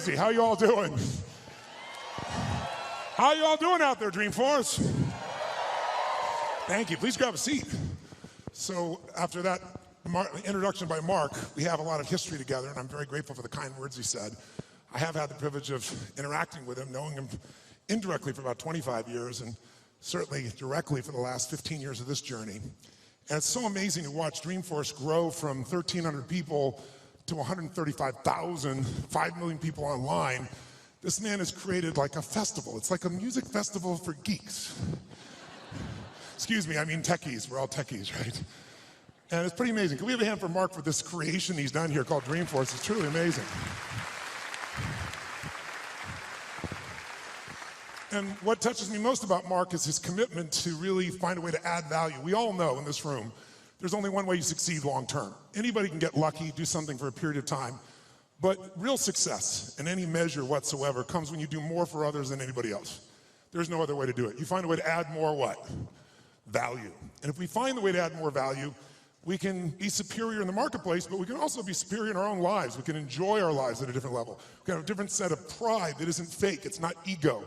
crazy. How you all doing? How you all doing out there, Dreamforce? Thank you. Please grab a seat. So after that introduction by Mark, we have a lot of history together, and I'm very grateful for the kind words he said. I have had the privilege of interacting with him, knowing him indirectly for about 25 years, and certainly directly for the last 15 years of this journey. And it's so amazing to watch Dreamforce grow from 1,300 people to 135,000, 5 million people online. This man has created like a festival. It's like a music festival for geeks. Excuse me, I mean techies. We're all techies, right? And it's pretty amazing. Can we have a hand for Mark for this creation he's done here called Dreamforce? It's truly amazing. And what touches me most about Mark is his commitment to really find a way to add value. We all know in this room, there's only one way you succeed long term. Anybody can get lucky, do something for a period of time, but real success in any measure whatsoever comes when you do more for others than anybody else. There's no other way to do it. You find a way to add more what? Value. And if we find the way to add more value, we can be superior in the marketplace, but we can also be superior in our own lives. We can enjoy our lives at a different level. We can have a different set of pride that isn't fake, it's not ego.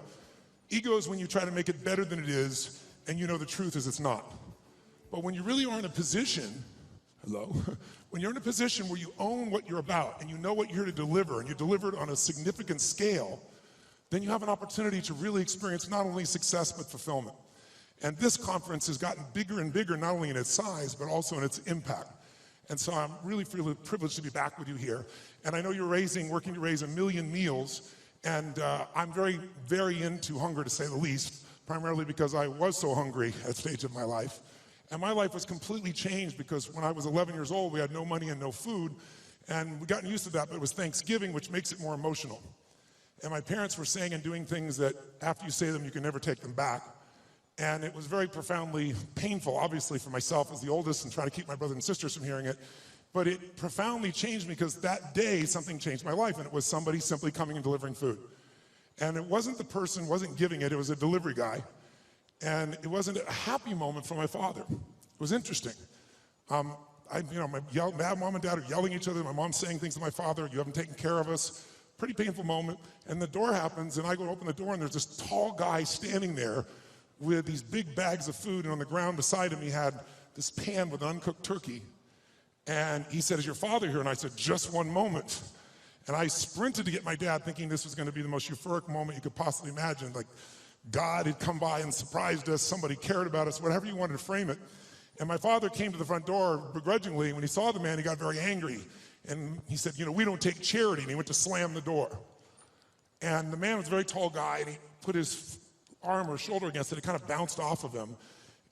Ego is when you try to make it better than it is, and you know the truth is it's not. But when you really are in a position, when you're in a position where you own what you're about, and you know what you're here to deliver, and you deliver it on a significant scale, then you have an opportunity to really experience not only success, but fulfillment. And this conference has gotten bigger and bigger, not only in its size, but also in its impact. And so I'm really privileged to be back with you here. And I know you're working to raise 1 million meals. And I'm very, very into hunger, to say the least, primarily because I was so hungry at a stage of my life. And my life was completely changed because when I was 11 years old, we had no money and no food. And we've gotten used to that, but it was Thanksgiving, which makes it more emotional. And my parents were saying and doing things that after you say them, you can never take them back. And it was very profoundly painful, obviously, for myself as the oldest and trying to keep my brothers and sisters from hearing it. But it profoundly changed me because that day something changed my life, and it was somebody simply coming and delivering food. And it wasn't the person, wasn't giving it, it was a delivery guy. And it wasn't a happy moment for my father. It was interesting. My mom and dad are yelling at each other. My mom's saying things to my father, you haven't taken care of us. Pretty painful moment. And the door happens, and I go to open the door, and there's this tall guy standing there with these big bags of food, and on the ground beside him he had this pan with uncooked turkey. And he said, is your father here? And I said, just one moment. And I sprinted to get my dad, thinking this was going to be the most euphoric moment you could possibly imagine. Like God had come by and surprised us, somebody cared about us, whatever you wanted to frame it. And my father came to the front door begrudgingly. When he saw the man, he got very angry. And he said, we don't take charity. And he went to slam the door. And the man was a very tall guy, and he put his arm or shoulder against it. It kind of bounced off of him.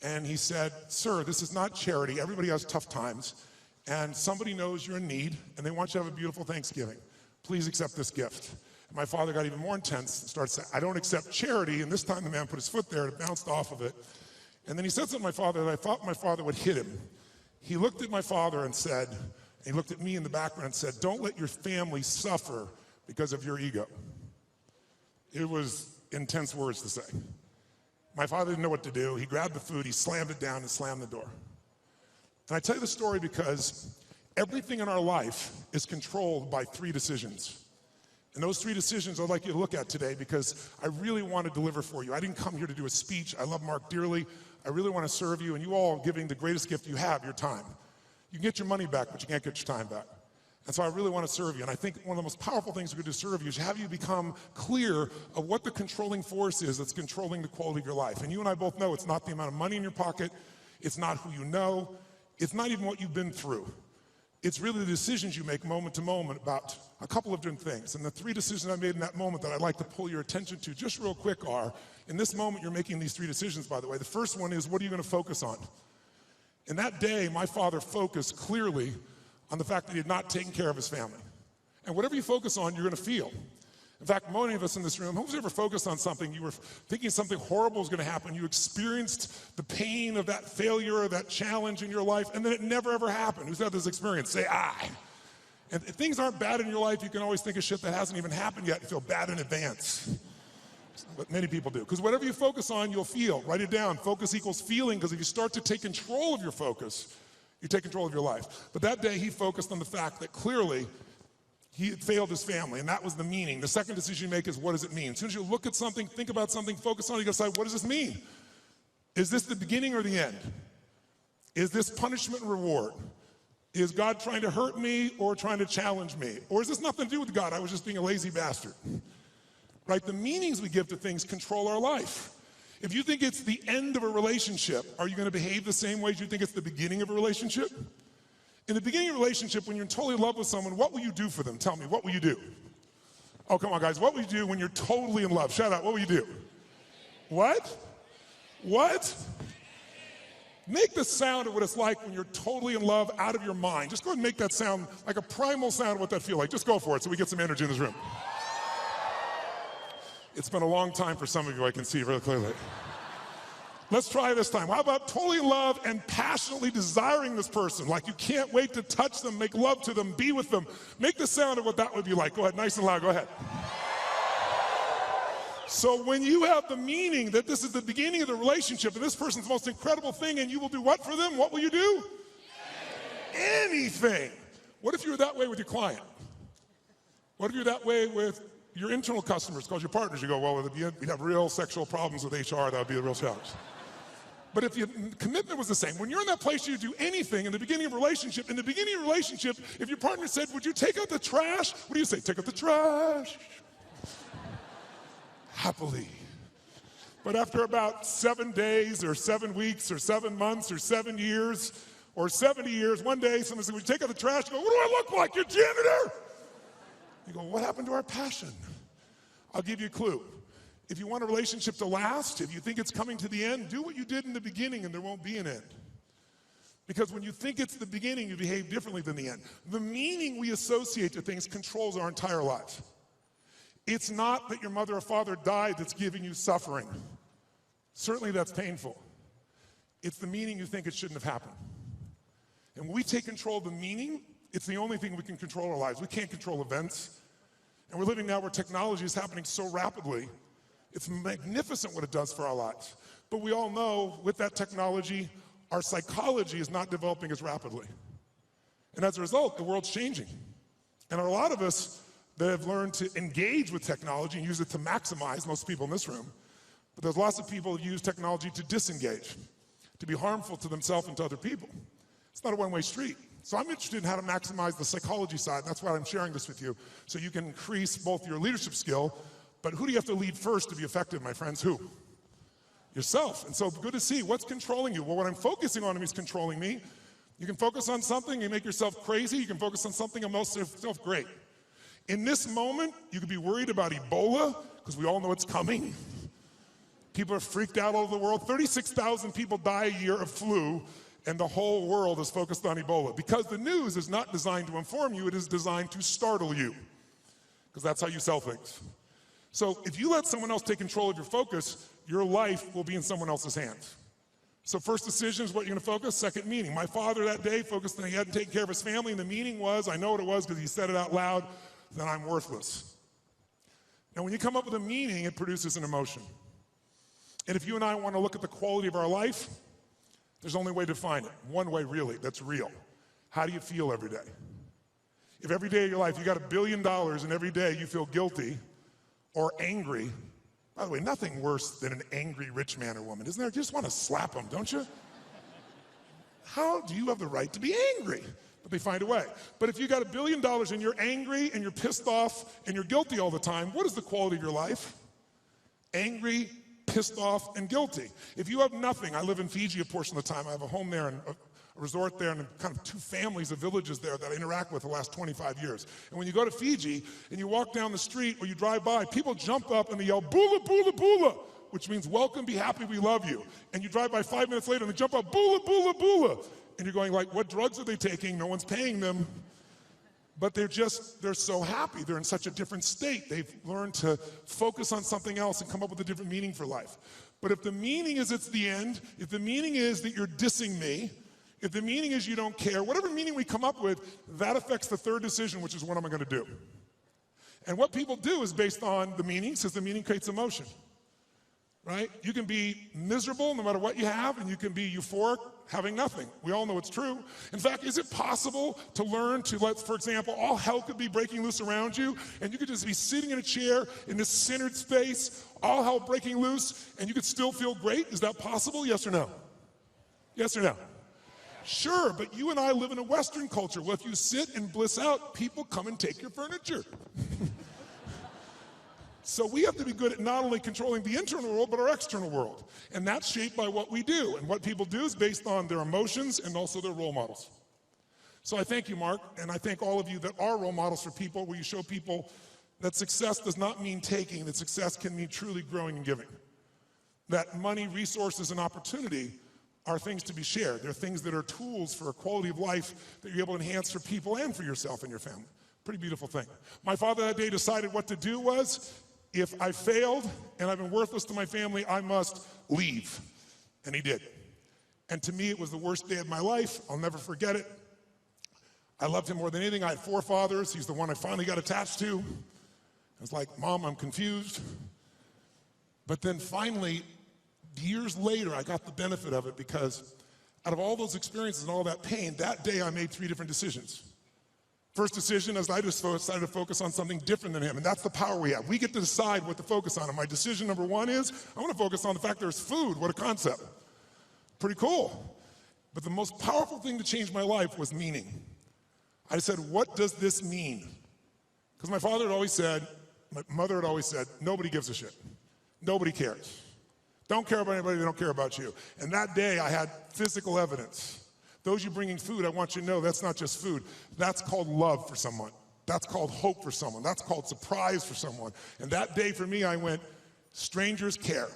And he said, sir, this is not charity. Everybody has tough times. And somebody knows you're in need, and they want you to have a beautiful Thanksgiving. Please accept this gift. And my father got even more intense and started saying, I don't accept charity. And this time the man put his foot there and it bounced off of it. And then he said something to my father that I thought my father would hit him. He looked at my father and said, and he looked at me in the background and said, don't let your family suffer because of your ego. It was intense words to say. My father didn't know what to do. He grabbed the food, he slammed it down and slammed the door. And I tell you the story because everything in our life is controlled by 3 decisions. And those 3 decisions I'd like you to look at today because I really want to deliver for you. I didn't come here to do a speech. I love Mark dearly. I really want to serve you, and you all are giving the greatest gift you have, your time. You can get your money back, but you can't get your time back. And so I really want to serve you. And I think one of the most powerful things we could do to serve you is have you become clear of what the controlling force is that's controlling the quality of your life. And you and I both know it's not the amount of money in your pocket. It's not who you know. It's not even what you've been through. It's really the decisions you make moment to moment about a couple of different things. And the 3 decisions I made in that moment that I'd like to pull your attention to just real quick are, in this moment you're making these 3 decisions, by the way. The first one is, what are you going to focus on? In that day, my father focused clearly on the fact that he had not taken care of his family. And whatever you focus on, you're going to feel. In fact, many of us in this room, who's ever focused on something, you were thinking something horrible was going to happen, you experienced the pain of that failure or that challenge in your life, and then it never ever happened. Who's had this experience? Say, I. And if things aren't bad in your life, you can always think of shit that hasn't even happened yet and feel bad in advance. What many people do. Because whatever you focus on, you'll feel. Write it down. Focus equals feeling, because if you start to take control of your focus, you take control of your life. But that day, he focused on the fact that clearly He had failed his family, and that was the meaning. The second decision you make is, what does it mean? As soon as you look at something, think about something, focus on it, you gotta decide, what does this mean? Is this the beginning or the end? Is this punishment and reward? Is God trying to hurt me or trying to challenge me? Or is this nothing to do with God? I was just being a lazy bastard. Right? The meanings we give to things control our life. If you think it's the end of a relationship, are you going to behave the same way as you think it's the beginning of a relationship? In the beginning of a relationship, when you're totally in love with someone, what will you do for them? Tell me, what will you do? Oh, come on, guys. What will you do when you're totally in love? Shout out, what will you do? What? What? Make the sound of what it's like when you're totally in love, out of your mind. Just go ahead and make that sound like a primal sound of what that feels like. Just go for it so we get some energy in this room. It's been a long time for some of you, I can see really clearly. Let's try this time. How about totally in love and passionately desiring this person? Like you can't wait to touch them, make love to them, be with them. Make the sound of what that would be like. Go ahead, nice and loud, go ahead. So when you have the meaning that this is the beginning of the relationship and this person's the most incredible thing and you will do what for them? What will you do? Anything. What if you were that way with your client? What if you're that way with your internal customers, called your partners? You go, well, we'd have real sexual problems with HR, that would be a real challenge. But if your commitment was the same, when you're in that place, you do anything in the beginning of a relationship. In the beginning of a relationship, if your partner said, would you take out the trash? What do you say? Take out the trash. Happily. But after about 7 days or 7 weeks or 7 months or 7 years or 70 years, one day someone said, would you take out the trash? You go, what do I look like, your janitor? You go, what happened to our passion? I'll give you a clue. If you want a relationship to last, if you think it's coming to the end, do what you did in the beginning and there won't be an end. Because when you think it's the beginning, you behave differently than the end. The meaning we associate to things controls our entire lives. It's not that your mother or father died that's giving you suffering. Certainly that's painful. It's the meaning you think it shouldn't have happened. And when we take control of the meaning, it's the only thing we can control our lives. We can't control events. And we're living now where technology is happening so rapidly. It's magnificent what it does for our lives. But we all know with that technology, our psychology is not developing as rapidly. And as a result, the world's changing. And a lot of us that have learned to engage with technology and use it to maximize, most people in this room, but there's lots of people who use technology to disengage, to be harmful to themselves and to other people. It's not a one-way street. So I'm interested in how to maximize the psychology side. That's why I'm sharing this with you, so you can increase both your leadership skill, but who do you have to lead first to be effective, my friends? Who? Yourself. And so good to see. What's controlling you? Well, what I'm focusing on is controlling me. You can focus on something, you make yourself crazy. You can focus on something and make yourself great. In this moment, you could be worried about Ebola, because we all know it's coming. People are freaked out all over the world. 36,000 people die a year of flu, and the whole world is focused on Ebola. Because the news is not designed to inform you, it is designed to startle you. Because that's how you sell things. So if you let someone else take control of your focus, your life will be in someone else's hands. So first decision is what you're gonna focus, second meaning. My father that day focused on he hadn't taken care of his family, and the meaning was, I know what it was because he said it out loud, then I'm worthless. Now when you come up with a meaning, it produces an emotion. And if you and I want to look at the quality of our life, there's only a way to define it. One way really, that's real. How do you feel every day? If every day of your life you got $1 billion and every day you feel guilty or angry, by the way, nothing worse than an angry rich man or woman, isn't there? You just want to slap them, don't you? How do you have the right to be angry? But they find a way. But if you got $1 billion and you're angry and you're pissed off and you're guilty all the time, what is the quality of your life? Angry, pissed off, and guilty. If you have nothing, I live in Fiji a portion of the time, I have a home there and a resort there and kind of 2 families of villages there that I interact with the last 25 years. And when you go to Fiji and you walk down the street or you drive by, people jump up and they yell, "Bula, bula, bula," which means welcome, be happy, we love you. And you drive by 5 minutes later and they jump up, "Bula, bula, bula." And you're going like, what drugs are they taking? No one's paying them. But they're so happy. They're in such a different state. They've learned to focus on something else and come up with a different meaning for life. But if the meaning is it's the end, if the meaning is that you're dissing me, if the meaning is you don't care, whatever meaning we come up with, that affects the third decision, which is what am I going to do? And what people do is based on the meaning, since the meaning creates emotion. Right? You can be miserable no matter what you have, and you can be euphoric, having nothing. We all know it's true. In fact, is it possible to learn to let, for example, all hell could be breaking loose around you, and you could just be sitting in a chair in this centered space, all hell breaking loose, and you could still feel great? Is that possible? Yes or no? Yes or no? Sure, but you and I live in a Western culture. Well, if you sit and bliss out, people come and take your furniture. So we have to be good at not only controlling the internal world, but our external world. And that's shaped by what we do. And what people do is based on their emotions and also their role models. So I thank you, Mark, and I thank all of you that are role models for people, where you show people that success does not mean taking, that success can mean truly growing and giving. That money, resources, and opportunity are things to be shared. They're things that are tools for a quality of life that you're able to enhance for people and for yourself and your family. Pretty beautiful thing. My father that day decided what to do was, if I failed and I've been worthless to my family, I must leave. And he did. And to me, it was the worst day of my life. I'll never forget it. I loved him more than anything. I had 4 fathers. He's the one I finally got attached to. I was like, Mom, I'm confused. But then finally, years later, I got the benefit of it, because out of all those experiences and all that pain, that day I made 3 different decisions. First decision is I just decided to focus on something different than him, and that's the power we have. We get to decide what to focus on, and my decision number 1 is I want to focus on the fact there's food. What a concept. Pretty cool. But the most powerful thing to change my life was meaning. I said, what does this mean? Because my father had always said, my mother had always said, nobody gives a shit. Nobody cares. Don't care about anybody, they don't care about you. And that day I had physical evidence. Those you bringing food, I want you to know that's not just food. That's called love for someone. That's called hope for someone. That's called surprise for someone. And that day for me, I went, strangers care.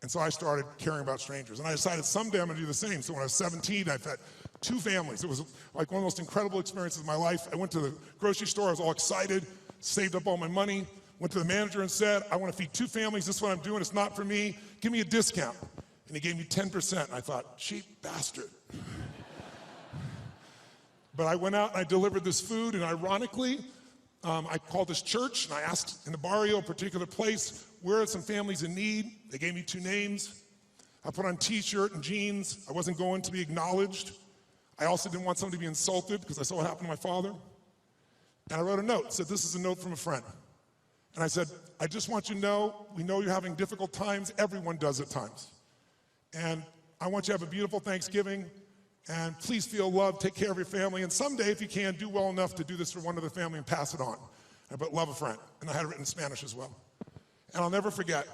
And so I started caring about strangers. And I decided someday I'm gonna do the same. So when I was 17, I fed 2 families. It was like one of the most incredible experiences of my life. I went to the grocery store, I was all excited, saved up all my money, went to the manager and said, I want to feed 2 families, this is what I'm doing, it's not for me, give me a discount. And he gave me 10%, and I thought, cheap bastard. But I went out and I delivered this food, and ironically, I called this church and I asked in the barrio, a particular place, where are some families in need? They gave me 2 names. I put on a t-shirt and jeans. I wasn't going to be acknowledged. I also didn't want someone to be insulted, because I saw what happened to my father. And I wrote a note, said, this is a note from a friend. And I said, I just want you to know, we know you're having difficult times, everyone does at times. And I want you to have a beautiful Thanksgiving, and please feel loved, take care of your family, and someday, if you can, do well enough to do this for one other family and pass it on. But love a friend. And I had it written in Spanish as well. And I'll never forget,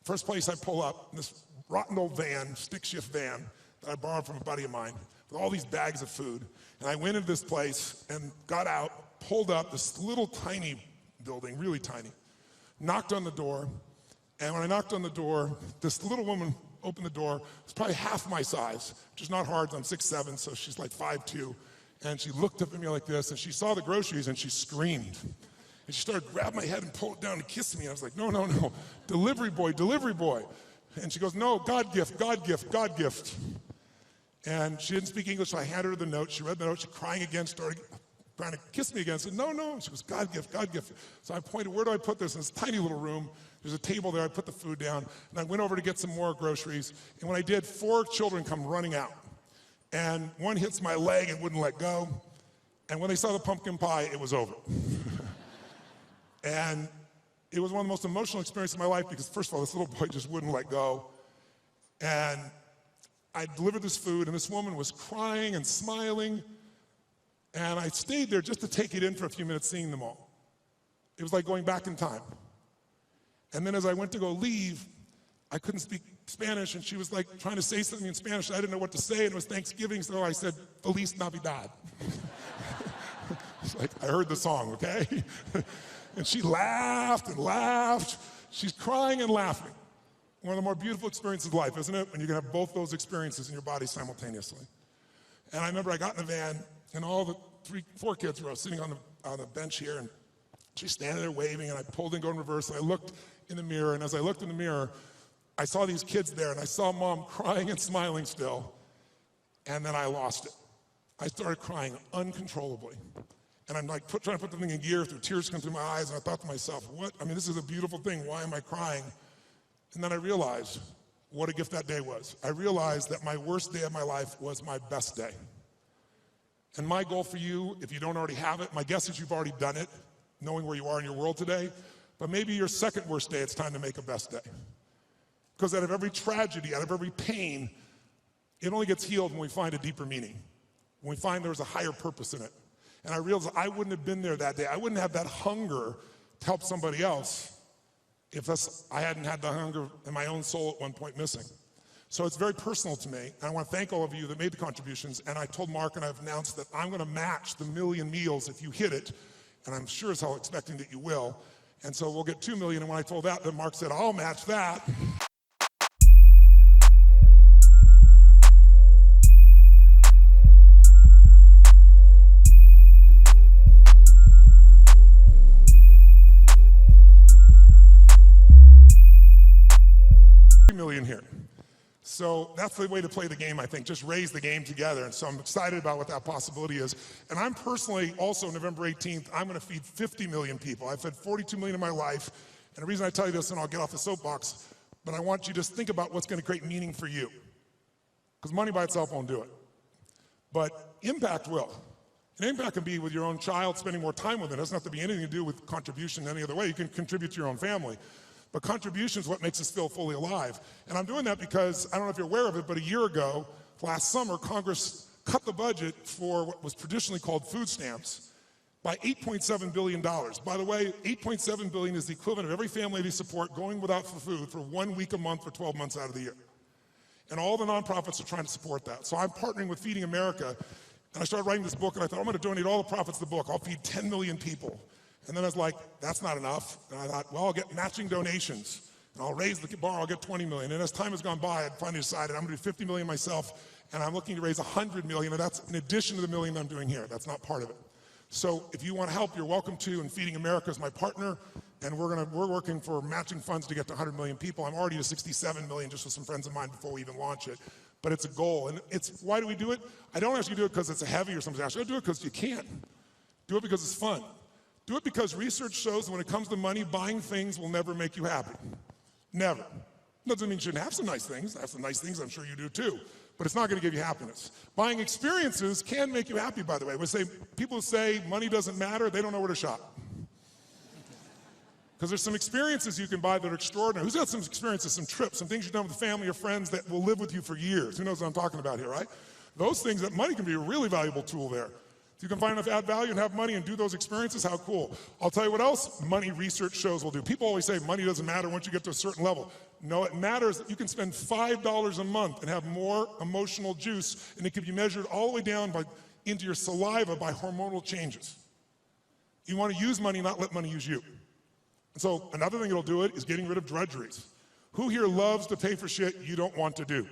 first place I pull up, this rotten old van, stick shift van, that I borrowed from a buddy of mine, with all these bags of food. And I went into this place and got out, pulled up this little tiny building, really tiny, knocked on the door, and when I knocked on the door, this little woman opened the door. It's probably half my size, which is not hard. I'm 6'7", so she's like 5'2", and she looked up at me like this, and she saw the groceries, and she screamed. And she started grabbing my head and pulled it down and kissed me. I was like, no, no, no, delivery boy, delivery boy. And she goes, no, God gift, God gift, God gift. And she didn't speak English, so I handed her the note. She read the note, she crying again, started trying to kiss me again. I said, no, no. She goes, God gift, God gift. So I pointed, where do I put this? In this tiny little room. There's a table there. I put the food down, and I went over to get some more groceries. And when I did, 4 children come running out. And one hits my leg and wouldn't let go. And when they saw the pumpkin pie, it was over. And it was one of the most emotional experiences of my life, because first of all, this little boy just wouldn't let go. And I delivered this food, and this woman was crying and smiling. And I stayed there just to take it in for a few minutes, seeing them all. It was like going back in time. And then as I went to go leave, I couldn't speak Spanish, and she was like trying to say something in Spanish. I didn't know what to say, and it was Thanksgiving, so I said, Feliz Navidad. It's like, I heard the song, okay? And she laughed and laughed. She's crying and laughing. One of the more beautiful experiences of life, isn't it? When you can have both those experiences in your body simultaneously. And I remember I got in the van, and all the 4 kids were sitting on the bench here, and she's standing there waving, and I pulled and go in reverse, and I looked in the mirror, and as I looked in the mirror, I saw these kids there, and I saw Mom crying and smiling still, and then I lost it. I started crying uncontrollably. And I'm like trying to put the thing in gear, through tears come through my eyes, and I thought to myself, what? I mean, this is a beautiful thing, why am I crying? And then I realized what a gift that day was. I realized that my worst day of my life was my best day. And my goal for you, if you don't already have it, my guess is you've already done it, knowing where you are in your world today, but maybe your second worst day, it's time to make a best day. Because out of every tragedy, out of every pain, it only gets healed when we find a deeper meaning, when we find there's a higher purpose in it. And I realized I wouldn't have been there that day. I wouldn't have that hunger to help somebody else if I hadn't had the hunger in my own soul at one point missing. So it's very personal to me, and I want to thank all of you that made the contributions, and I told Mark and I've announced that I'm going to match the 1 million meals if you hit it, and I'm sure as hell expecting that you will. And so we'll get 2 million, and when I told that, then Mark said, I'll match that. Million here. So that's the way to play the game, I think. Just raise the game together. And so I'm excited about what that possibility is. And I'm personally also, November 18th, I'm going to feed 50 million people. I've fed 42 million in my life. And the reason I tell you this, and I'll get off the soapbox, but I want you to think about what's going to create meaning for you. Because money by itself won't do it. But impact will. And impact can be with your own child, spending more time with it. It doesn't have to be anything to do with contribution in any other way. You can contribute to your own family. But contribution is what makes us feel fully alive. And I'm doing that because, I don't know if you're aware of it, but a year ago, last summer, Congress cut the budget for what was traditionally called food stamps by $8.7 billion. By the way, $8.7 billion is the equivalent of every family they support going without food for 1 week a month for 12 months out of the year. And all the nonprofits are trying to support that. So I'm partnering with Feeding America, and I started writing this book, and I thought, I'm going to donate all the profits of the book. I'll feed 10 million people. And then I was like, that's not enough. And I thought, well, I'll get matching donations. And I'll raise the bar, I'll get 20 million. And as time has gone by, I finally decided I'm gonna do 50 million myself, and I'm looking to raise 100 million, and that's in addition to the million I'm doing here. That's not part of it. So if you want help, you're welcome to, and Feeding America is my partner, and we're working for matching funds to get to 100 million people. I'm already to 67 million just with some friends of mine before we even launch it. But it's a goal, and it's, why do we do it? I don't ask you to do it because it's a heavy or something. I do it because you can. Do it because it's fun. Do it because research shows that when it comes to money, buying things will never make you happy. Never. Doesn't mean you shouldn't have some nice things. I have some nice things, I'm sure you do too. But it's not going to give you happiness. Buying experiences can make you happy, by the way. People who say money doesn't matter, they don't know where to shop. Because there's some experiences you can buy that are extraordinary. Who's got some experiences, some trips, some things you've done with family or friends that will live with you for years? Who knows what I'm talking about here, right? Those things, that money can be a really valuable tool there. If you can find enough add value and have money and do those experiences, how cool. I'll tell you what else money research shows will do. People always say money doesn't matter once you get to a certain level. No, it matters that you can spend $5 a month and have more emotional juice, and it can be measured all the way down into your saliva by hormonal changes. You want to use money, not let money use you. And so another thing that'll do it is getting rid of drudgeries. Who here loves to pay for shit you don't want to do?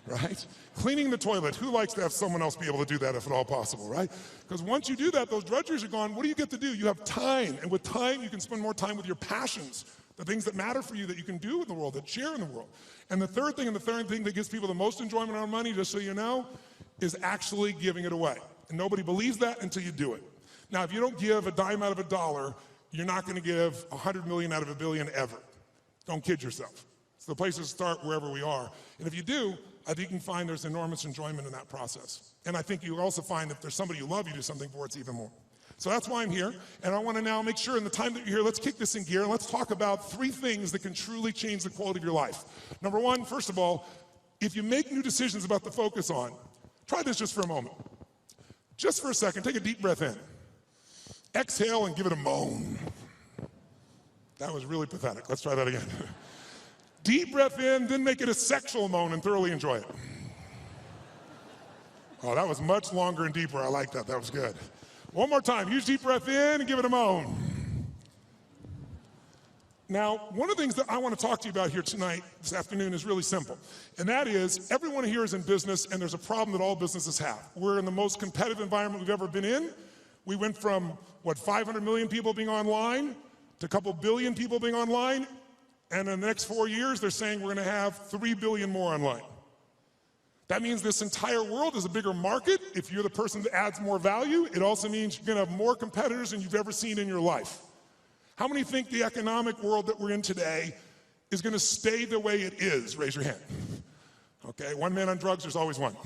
Right? Cleaning the toilet. Who likes to have someone else be able to do that if at all possible, right? Because once you do that, those drudgeries are gone. What do you get to do? You have time. And with time, you can spend more time with your passions, the things that matter for you that you can do in the world, that share in the world. And the third thing that gives people the most enjoyment on money, just so you know, is actually giving it away. And nobody believes that until you do it. Now, if you don't give a dime out of a dollar, you're not going to give 100 million out of a billion ever. Don't kid yourself. So the place to start wherever we are. And if you do, I think you can find there's enormous enjoyment in that process. And I think you'll also find if there's somebody you love, you do something for, it's even more. So that's why I'm here. And I want to now make sure in the time that you're here, let's kick this in gear and let's talk about 3 things that can truly change the quality of your life. Number 1, first of all, if you make new decisions about the focus on, try this just for a moment. Just for a second, take a deep breath in. Exhale and give it a moan. That was really pathetic. Let's try that again. Deep breath in, then make it a sexual moan and thoroughly enjoy it. Oh, that was much longer and deeper. I like that. That was good. One more time. Use deep breath in and give it a moan. Now, one of the things that I want to talk to you about here tonight, this afternoon, is really simple. And that is, everyone here is in business, and there's a problem that all businesses have. We're in the most competitive environment we've ever been in. We went from, 500 million people being online to a couple billion people being online. And in the next 4 years, they're saying we're going to have 3 billion more online. That means this entire world is a bigger market. If you're the person that adds more value, it also means you're going to have more competitors than you've ever seen in your life. How many think the economic world that we're in today is going to stay the way it is? Raise your hand. Okay, one man on drugs, there's always one.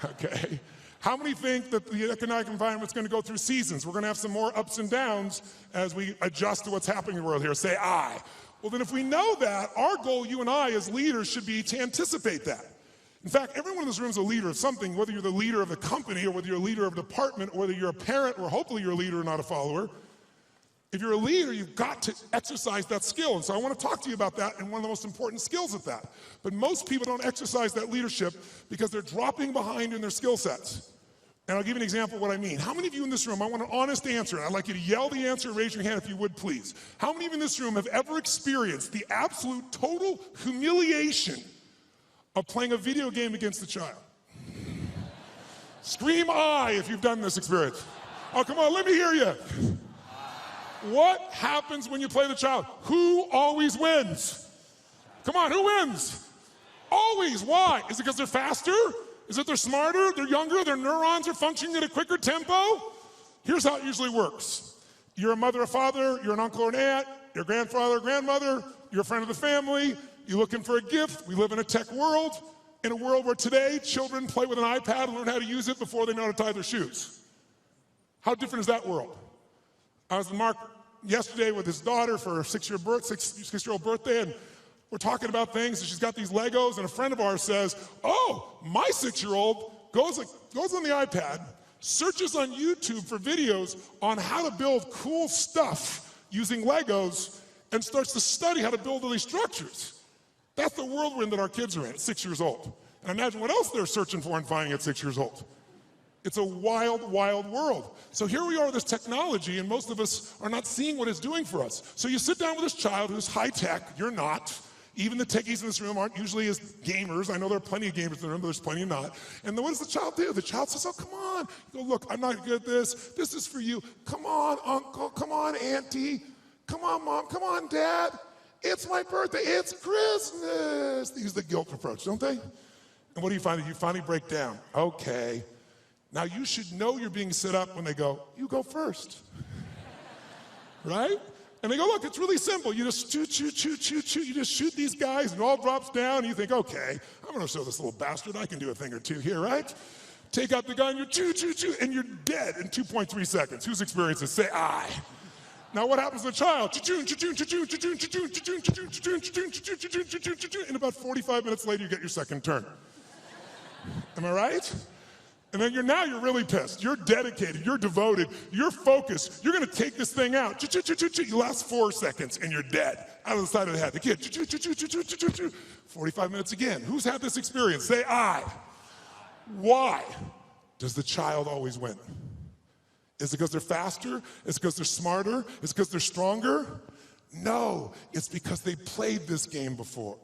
Okay. How many think that the economic environment's going to go through seasons? We're going to have some more ups and downs as we adjust to what's happening in the world here. Say I. Well, then if we know that, our goal, you and I as leaders, should be to anticipate that. In fact, everyone in this room is a leader of something, whether you're the leader of a company or whether you're a leader of a department or whether you're a parent or hopefully you're a leader and not a follower. If you're a leader, you've got to exercise that skill. And so I want to talk to you about that and one of the most important skills at that. But most people don't exercise that leadership because they're dropping behind in their skill sets. And I'll give you an example of what I mean. How many of you in this room, I want an honest answer, and I'd like you to yell the answer, raise your hand if you would, please. How many of you in this room have ever experienced the absolute total humiliation of playing a video game against a child? Scream I if you've done this experience. Oh, come on, let me hear you. What happens when you play the child? Who always wins? Come on, who wins? Always. Why? Is it because they're faster? Is it they're smarter? They're younger? Their neurons are functioning at a quicker tempo? Here's how it usually works. You're a mother or father, you're an uncle or an aunt, you're a grandfather or grandmother, you're a friend of the family, you're looking for a gift. We live in a tech world, in a world where today children play with an iPad and learn how to use it before they know how to tie their shoes. How different is that world? I was with Mark yesterday with his daughter for her six-year-old birthday, and we're talking about things, and she's got these Legos, and a friend of ours says, oh, my 6-year-old goes on the iPad, searches on YouTube for videos on how to build cool stuff using Legos, and starts to study how to build all these structures. That's the world we're in that our kids are in at 6 years old. And imagine what else they're searching for and finding at 6 years old. It's a wild, wild world. So here we are with this technology, and most of us are not seeing what it's doing for us. So you sit down with this child who's high-tech, you're not. Even the techies in this room aren't usually as gamers. I know there are plenty of gamers in the room, but there's plenty not. And then what does the child do? The child says, oh, come on. You go, look, I'm not good at this. This is for you. Come on, uncle. Come on, auntie. Come on, mom. Come on, dad. It's my birthday. It's Christmas. They use the guilt approach, don't they? And what do you find? You finally break down. Okay. Now you should know you're being set up when they go, you go first. Right? And they go, look, it's really simple. You just shoot. You just shoot these guys and it all drops down. And you think, okay, I'm going to show this little bastard I can do a thing or two here, right? Take out the gun, you shoot, and you're dead in 2.3 seconds. Whose experience is? Say I. Now what happens to the child? And about 45 minutes later, you get your second turn. Am I right? And then you're really pissed. You're dedicated. You're devoted. You're focused. You're going to take this thing out. You last 4 seconds and you're dead. Out of the side of the head. The kid. 45 minutes again. Who's had this experience? Say I. Why does the child always win? Is it because they're faster? Is it because they're smarter? Is it because they're stronger? No, it's because they played this game before.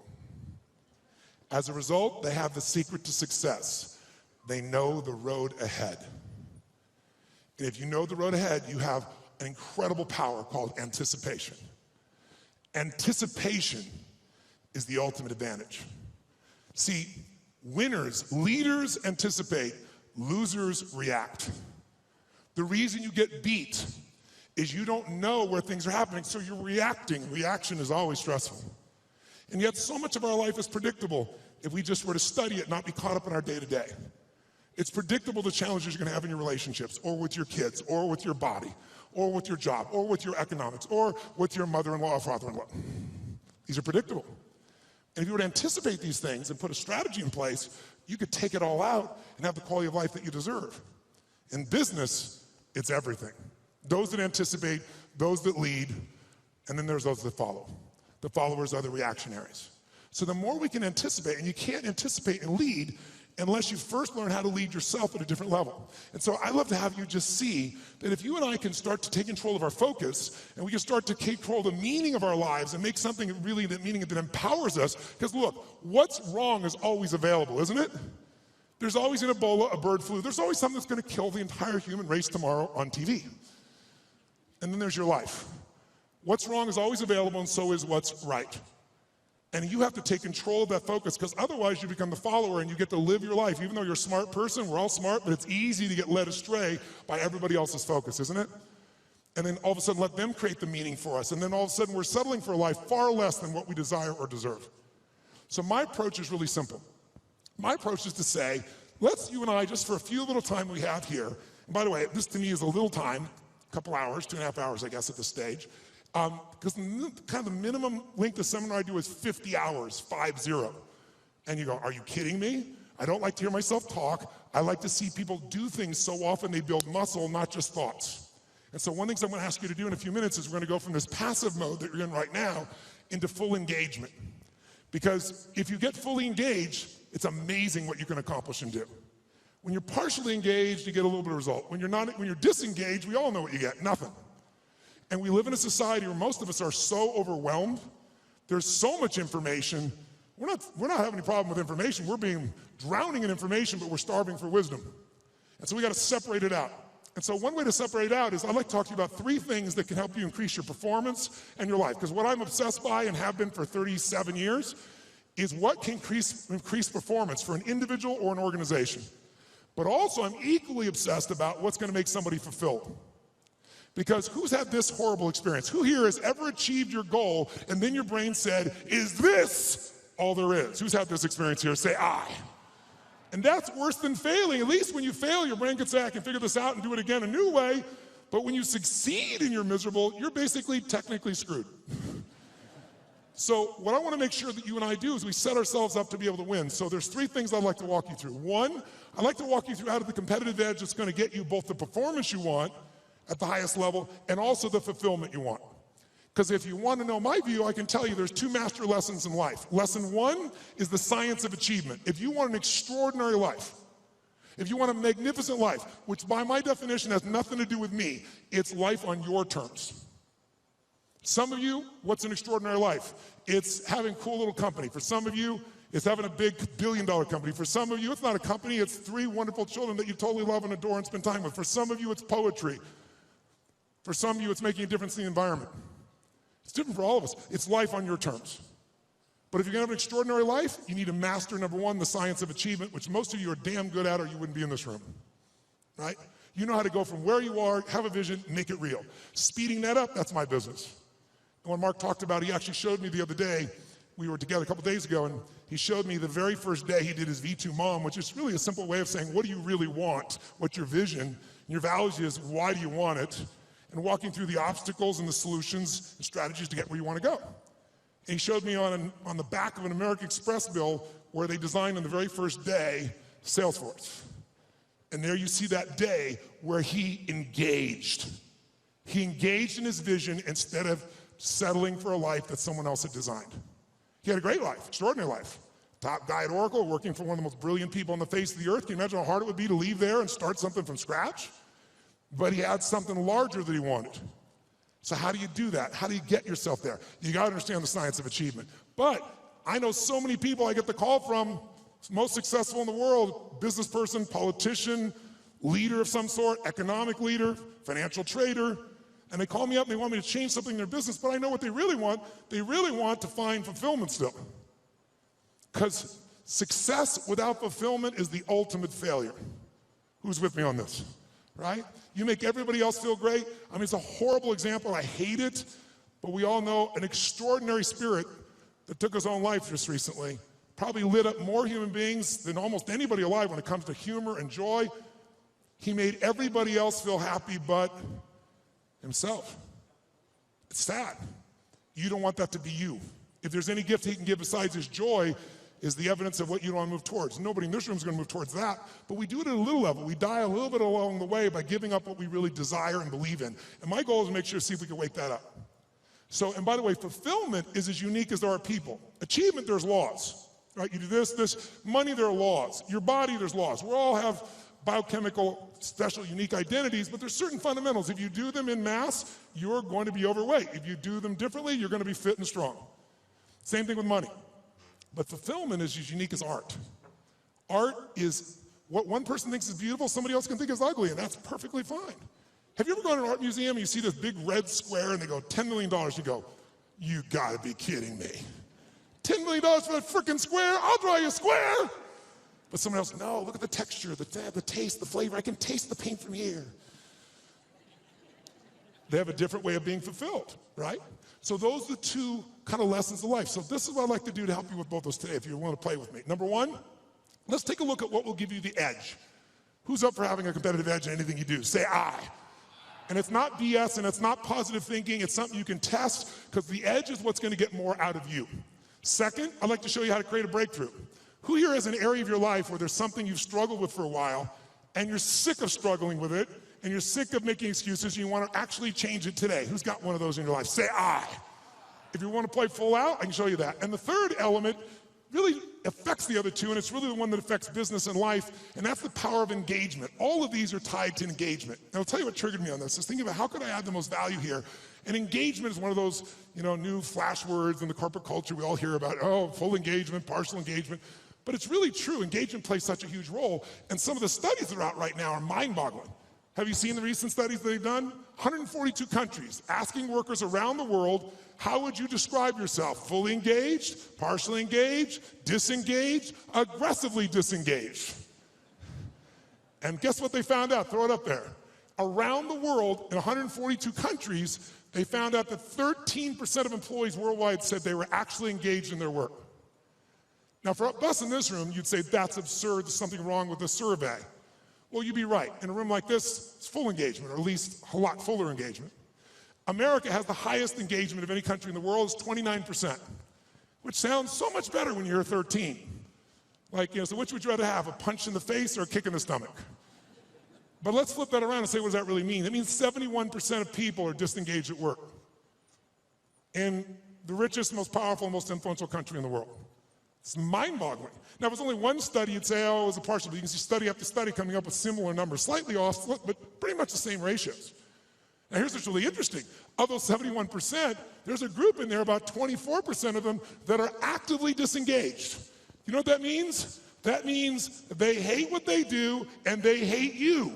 As a result, they have the secret to success. They know the road ahead. And if you know the road ahead, you have an incredible power called anticipation. Anticipation is the ultimate advantage. See, winners, leaders anticipate, losers react. The reason you get beat is you don't know where things are happening, so you're reacting. Reaction is always stressful. And yet so much of our life is predictable if we just were to study it, not be caught up in our day-to-day. It's predictable the challenges you're going to have in your relationships, or with your kids, or with your body, or with your job, or with your economics, or with your mother-in-law or father-in-law. These are predictable. And if you were to anticipate these things and put a strategy in place, you could take it all out and have the quality of life that you deserve. In business, it's everything. Those that anticipate, those that lead, and then there's those that follow. The followers are the reactionaries. So the more we can anticipate, and you can't anticipate and lead unless you first learn how to lead yourself at a different level. And so I'd love to have you just see that if you and I can start to take control of our focus, and we can start to take control of the meaning of our lives and make something really that meaning that empowers us, because look, what's wrong is always available, isn't it? There's always an Ebola, a bird flu. There's always something that's going to kill the entire human race tomorrow on TV. And then there's your life. What's wrong is always available, and so is what's right. And you have to take control of that focus, because otherwise you become the follower and you get to live your life. Even though you're a smart person, we're all smart, but it's easy to get led astray by everybody else's focus, isn't it? and then all of a sudden let them create the meaning for us, and then all of a sudden we're settling for a life far less than what we desire or deserve. So my approach is really simple. My approach is to say, let's, you and I, just for a few little time we have here, and by the way, this to me is a little time, a couple hours, 2.5 hours, I guess, at this stage, because kind of the minimum length of seminar I do is 50 hours, 50. And you go, are you kidding me? I don't like to hear myself talk. I like to see people do things so often they build muscle, not just thoughts. And so one thing I'm going to ask you to do in a few minutes is we're going to go from this passive mode that you're in right now into full engagement. Because if you get fully engaged, it's amazing what you can accomplish and do. When you're partially engaged, you get a little bit of result. When you're disengaged, we all know what you get, nothing. And we live in a society where most of us are so overwhelmed. There's so much information. We're not having any problem with information. We're drowning in information, but we're starving for wisdom. And so we got to separate it out. And so one way to separate it out is I'd like to talk to you about 3 things that can help you increase your performance and your life. Because what I'm obsessed by and have been for 37 years is what can increase performance for an individual or an organization. But also I'm equally obsessed about what's going to make somebody fulfilled. Because who's had this horrible experience? Who here has ever achieved your goal and then your brain said, is this all there is? Who's had this experience here? Say I. And that's worse than failing. At least when you fail, your brain can say, I can figure this out and do it again a new way. But when you succeed and you're miserable, you're basically technically screwed. So what I want to make sure that you and I do is we set ourselves up to be able to win. So there's 3 things I'd like to walk you through. 1, I'd like to walk you through out of the competitive edge that's going to get you both the performance you want at the highest level and also the fulfillment you want. Because if you want to know my view, I can tell you there's 2 master lessons in life. Lesson 1 is the science of achievement. If you want an extraordinary life, if you want a magnificent life, which by my definition has nothing to do with me, it's life on your terms. Some of you, what's an extraordinary life? It's having a cool little company. For some of you, it's having a big billion-dollar company. For some of you, it's not a company, it's 3 wonderful children that you totally love and adore and spend time with. For some of you, it's poetry. For some of you, it's making a difference in the environment. It's different for all of us. It's life on your terms. But if you're going to have an extraordinary life, you need to master, number 1, the science of achievement, which most of you are damn good at or you wouldn't be in this room, right? You know how to go from where you are, have a vision, make it real. Speeding that up, that's my business. And when Mark talked about it, he actually showed me the other day, we were together a couple days ago, and he showed me the very first day he did his V2 Mom, which is really a simple way of saying, what do you really want? What's your vision? And your values is, why do you want it? And walking through the obstacles and the solutions and strategies to get where you want to go. And he showed me on the back of an American Express bill where they designed on the very first day Salesforce. And there you see that day where he engaged. He engaged in his vision instead of settling for a life that someone else had designed. He had a great life, extraordinary life. Top guy at Oracle, working for one of the most brilliant people on the face of the earth. Can you imagine how hard it would be to leave there and start something from scratch? But he had something larger that he wanted. So how do you do that? How do you get yourself there? You got to understand the science of achievement. But I know so many people I get the call from, most successful in the world, business person, politician, leader of some sort, economic leader, financial trader, and they call me up and they want me to change something in their business, but I know what they really want. They really want to find fulfillment still. Because success without fulfillment is the ultimate failure. Who's with me on this? Right? You make everybody else feel great. I mean, it's a horrible example. I hate it. But we all know an extraordinary spirit that took his own life just recently probably lit up more human beings than almost anybody alive when it comes to humor and joy. He made everybody else feel happy but himself. It's sad. You don't want that to be you. If there's any gift he can give besides his joy, is the evidence of what you want to move towards. Nobody in this room is going to move towards that, but we do it at a little level. We die a little bit along the way by giving up what we really desire and believe in. And my goal is to make sure, see if we can wake that up. So, and by the way, fulfillment is as unique as there are people. Achievement, there's laws, right? You do this, money, there are laws. Your body, there's laws. We all have biochemical, special, unique identities, but there's certain fundamentals. If you do them in mass, you're going to be overweight. If you do them differently, you're going to be fit and strong. Same thing with money. But fulfillment is as unique as art. Art is what one person thinks is beautiful, somebody else can think is ugly, and that's perfectly fine. Have you ever gone to an art museum and you see this big red square and they go, $10 million, you go, you gotta be kidding me. $10 million for that frickin' square? I'll draw you a square. But someone else, no, look at the texture, the taste, the flavor, I can taste the paint from here. they have a different way of being fulfilled, right? So those are the two kind of lessons of life. So this is what I'd like to do to help you with both those today, if you want to play with me. Number one, let's take a look at what will give you the edge. Who's up for having a competitive edge in anything you do? Say I. And it's not BS and it's not positive thinking, it's something you can test, because the edge is what's going to get more out of you. Second, I'd like to show you how to create a breakthrough. Who here has an area of your life where there's something you've struggled with for a while, and you're sick of struggling with it, and you're sick of making excuses, and you want to actually change it today? Who's got one of those in your life? Say I. If you want to play full out, I can show you that. And the third element really affects the other two, and it's really the one that affects business and life, and that's the power of engagement. All of these are tied to engagement. And I'll tell you what triggered me on this, is thinking about how could I add the most value here. And engagement is one of those, new flash words in the corporate culture we all hear about, oh, full engagement, partial engagement. But it's really true. Engagement plays such a huge role, and some of the studies that are out right now are mind-boggling. Have you seen the recent studies that they've done? 142 countries asking workers around the world, how would you describe yourself? Fully engaged, partially engaged, disengaged, aggressively disengaged. And guess what they found out? Throw it up there. Around the world, in 142 countries, they found out that 13% of employees worldwide said they were actually engaged in their work. Now, for us in this room, you'd say, that's absurd, there's something wrong with the survey. Well, you'd be right. In a room like this, it's full engagement, or at least a lot fuller engagement. America has the highest engagement of any country in the world, it's 29%, which sounds so much better when you're 13. So which would you rather have, a punch in the face or a kick in the stomach? But let's flip that around and say, what does that really mean? It means 71% of people are disengaged at work in the richest, most powerful, most influential country in the world. It's mind-boggling. Now, if it was only one study, you'd say, oh, it was a partial, but you can see study after study coming up with similar numbers, slightly off, but pretty much the same ratios. Now, here's what's really interesting. Of those 71%, there's a group in there, about 24% of them, that are actively disengaged. You know what that means? That means they hate what they do and they hate you.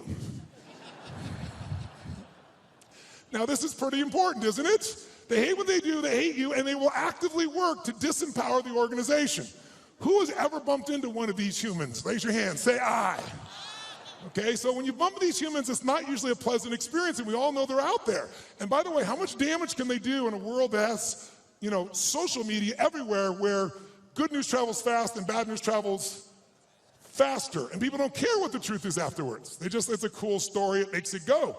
Now, this is pretty important, isn't it? They hate what they do, they hate you, and they will actively work to disempower the organization. Who has ever bumped into one of these humans? Raise your hand, say I. Okay, so when you bump into these humans, it's not usually a pleasant experience, and we all know they're out there. And by the way, how much damage can they do in a world that has, social media everywhere, where good news travels fast and bad news travels faster, and people don't care what the truth is afterwards. It's a cool story, it makes it go.